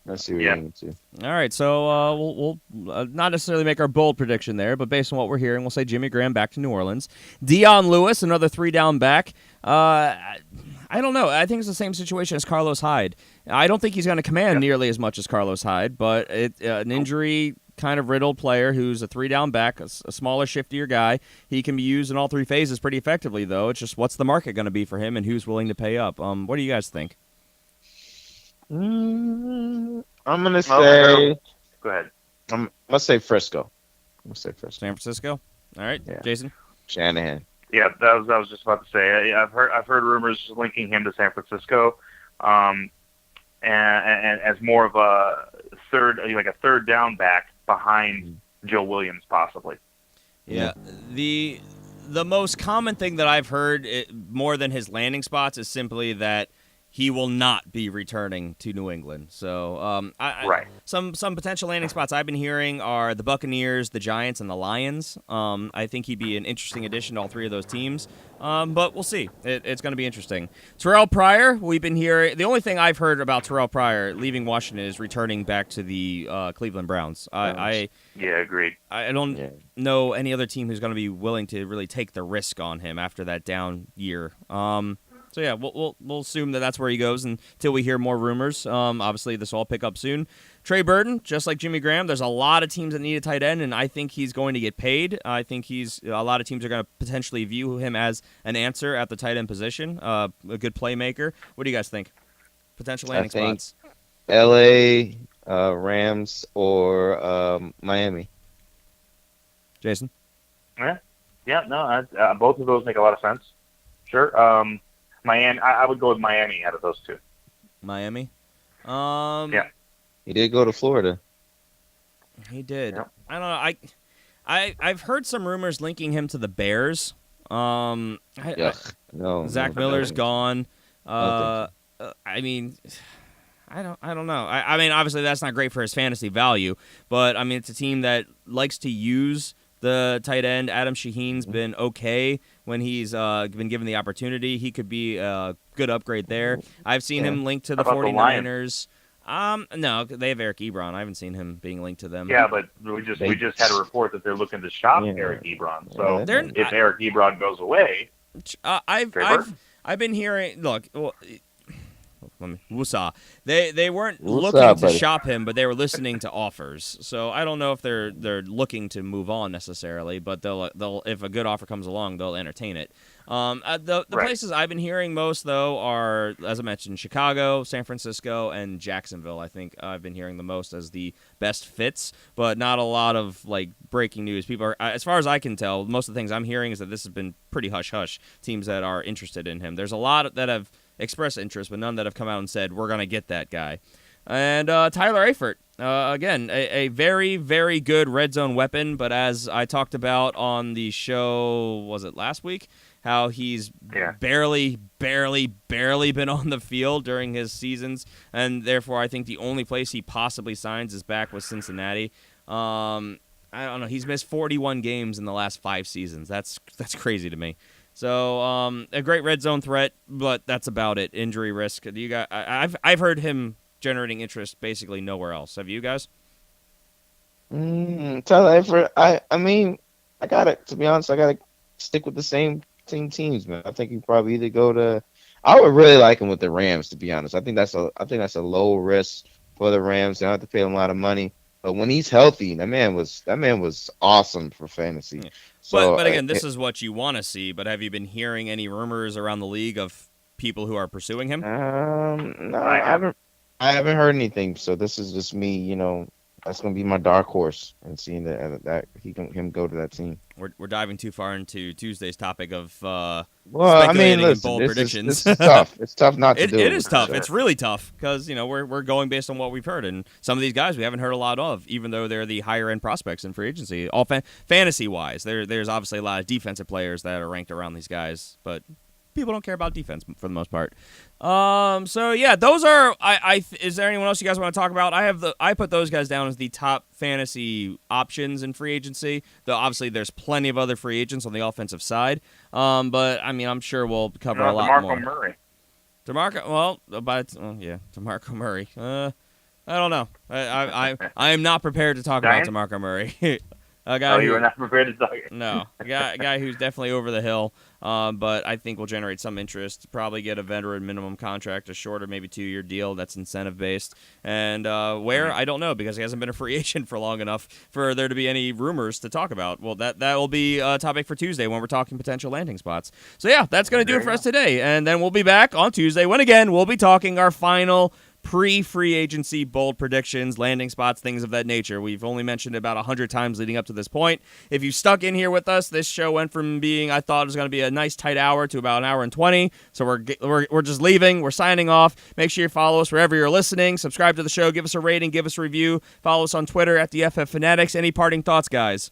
I see what you're going to. All right, so we'll not necessarily make our bold prediction there, but based on what we're hearing, we'll say Jimmy Graham back to New Orleans. Dion Lewis, another 3-down back. I don't know. I think it's the same situation as Carlos Hyde. I don't think he's going to command nearly as much as Carlos Hyde, but an injury kind of riddled player who's a 3-down back, a smaller, shiftier guy. He can be used in all 3 phases pretty effectively, though. It's just what's the market going to be for him and who's willing to pay up. What do you guys think? I'm gonna say. Go ahead. Let's say Frisco. San Francisco. All right, yeah. Jason. Shanahan. Yeah, I was just about to say. I've heard rumors linking him to San Francisco, and as more of a third down back behind Joe Williams, possibly. Yeah, the most common thing that I've heard more than his landing spots is simply that he will not be returning to New England. So some potential landing spots I've been hearing are the Buccaneers, the Giants, and the Lions. I think he'd be an interesting addition to all 3 of those teams. But we'll see. It's going to be interesting. Terrell Pryor, we've been hearing. The only thing I've heard about Terrell Pryor leaving Washington is returning back to the Cleveland Browns. Agreed. I don't know any other team who's going to be willing to really take the risk on him after that down year. So, yeah, we'll assume that that's where he goes until we hear more rumors. Obviously, this will all pick up soon. Trey Burton, just like Jimmy Graham, there's a lot of teams that need a tight end, and I think he's going to get paid. I think a lot of teams are going to potentially view him as an answer at the tight end position, a good playmaker. What do you guys think? Potential landing spots? L.A., Rams, or Miami. Jason? Both of those make a lot of sense. Sure. Miami. I would go with Miami out of those 2. Miami. Yeah. He did go to Florida. He did. Yeah. I don't know. I've heard some rumors linking him to the Bears. No. Zach Miller's gone. I mean, I don't know. I mean, obviously that's not great for his fantasy value, but I mean it's a team that likes to use the tight end. Adam Shaheen's been okay when he's been given the opportunity. He could be a good upgrade there. I've seen him linked to the 49ers. No, they have Eric Ebron. I haven't seen him being linked to them. Yeah, but we just had a report that they're looking to shop Eric Ebron. So if Eric Ebron goes away, I've been hearing. Look, Wusa. They weren't What's looking up, to buddy? shop him, but they were listening to offers. So I don't know if they're looking to move on necessarily, but they'll if a good offer comes along, they'll entertain it. The places I've been hearing most though are, as I mentioned, Chicago, San Francisco, and Jacksonville. I think I've been hearing the most as the best fits, but not a lot of like breaking news. People are, as far as I can tell, most of the things I'm hearing is that this has been pretty hush hush. Teams that are interested in him. There's a lot that have expressed interest, but none that have come out and said we're gonna get that guy. And Tyler Eifert, again, a very, very good red zone weapon, but as I talked about on the show, was it last week, how he's barely been on the field during his seasons, and therefore I think the only place he possibly signs is back with Cincinnati. I don't know. He's missed 41 games in the last 5 seasons. That's crazy to me. So a great red zone threat, but that's about it. Injury risk. Do you guys? I've heard him generating interest basically nowhere else. Have you guys? Tyler Eifert, I mean, to be honest, I gotta stick with the same teams, man. I think he probably either go to. I would really like him with the Rams, to be honest. I think that's a low risk for the Rams. They don't have to pay him a lot of money, but when he's healthy, that man was awesome for fantasy. Yeah. So, but again, this is what you want to see. But have you been hearing any rumors around the league of people who are pursuing him? No, I haven't heard anything. So this is just me, that's gonna be my dark horse, and seeing that him go to that team. We're diving too far into Tuesday's topic of speculating and bold predictions. This is tough. It's tough not to do. It is tough. It's really tough because we're going based on what we've heard, and some of these guys we haven't heard a lot of, even though they're the higher end prospects in free agency. All fantasy wise, there's obviously a lot of defensive players that are ranked around these guys, but people don't care about defense for the most part. So yeah, those are. Is there anyone else you guys want to talk about? I put those guys down as the top fantasy options in free agency. Though obviously there's plenty of other free agents on the offensive side. But I mean, I'm sure we'll cover a lot more. DeMarco Murray. I don't know. I am not prepared to talk about DeMarco Murray. You were not prepared to talk. No, a guy who's definitely over the hill, but I think will generate some interest. Probably get a veteran minimum contract, a shorter, maybe 2-year deal that's incentive based. And where, I don't know, because he hasn't been a free agent for long enough for there to be any rumors to talk about. Well, that will be a topic for Tuesday when we're talking potential landing spots. So yeah, that's going to do it for us today. And then we'll be back on Tuesday when again we'll be talking our final pre-free agency bold predictions, landing spots, things of that nature. We've only mentioned it about 100 times leading up to this point. If you stuck in here with us, this show went from being, I thought it was going to be a nice tight hour, to about an hour and 20. So we're just leaving. We're signing off. Make sure you follow us wherever you're listening. Subscribe to the show. Give us a rating. Give us a review. Follow us on Twitter at the FF Fanatics. Any parting thoughts, guys?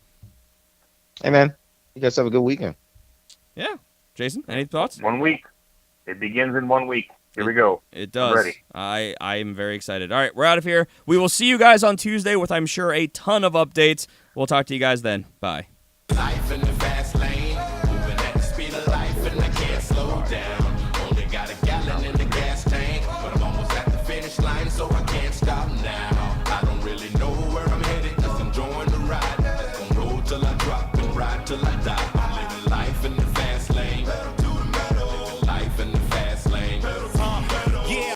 Hey, man. You guys have a good weekend. Yeah. Jason, any thoughts? 1 week. It begins in 1 week. Here we go. It does. I'm ready. I am very excited. All right, we're out of here. We will see you guys on Tuesday with, I'm sure, a ton of updates. We'll talk to you guys then. Bye. Life in the fast lane, moving at the speed of life, and I can't slow down. Only got a gallon in the gas tank, but I'm almost at the finish line, so I can't stop now. I don't really know where I'm headed, just enjoying the ride. Just gonna roll till I drop and ride till I die. I'm living life in the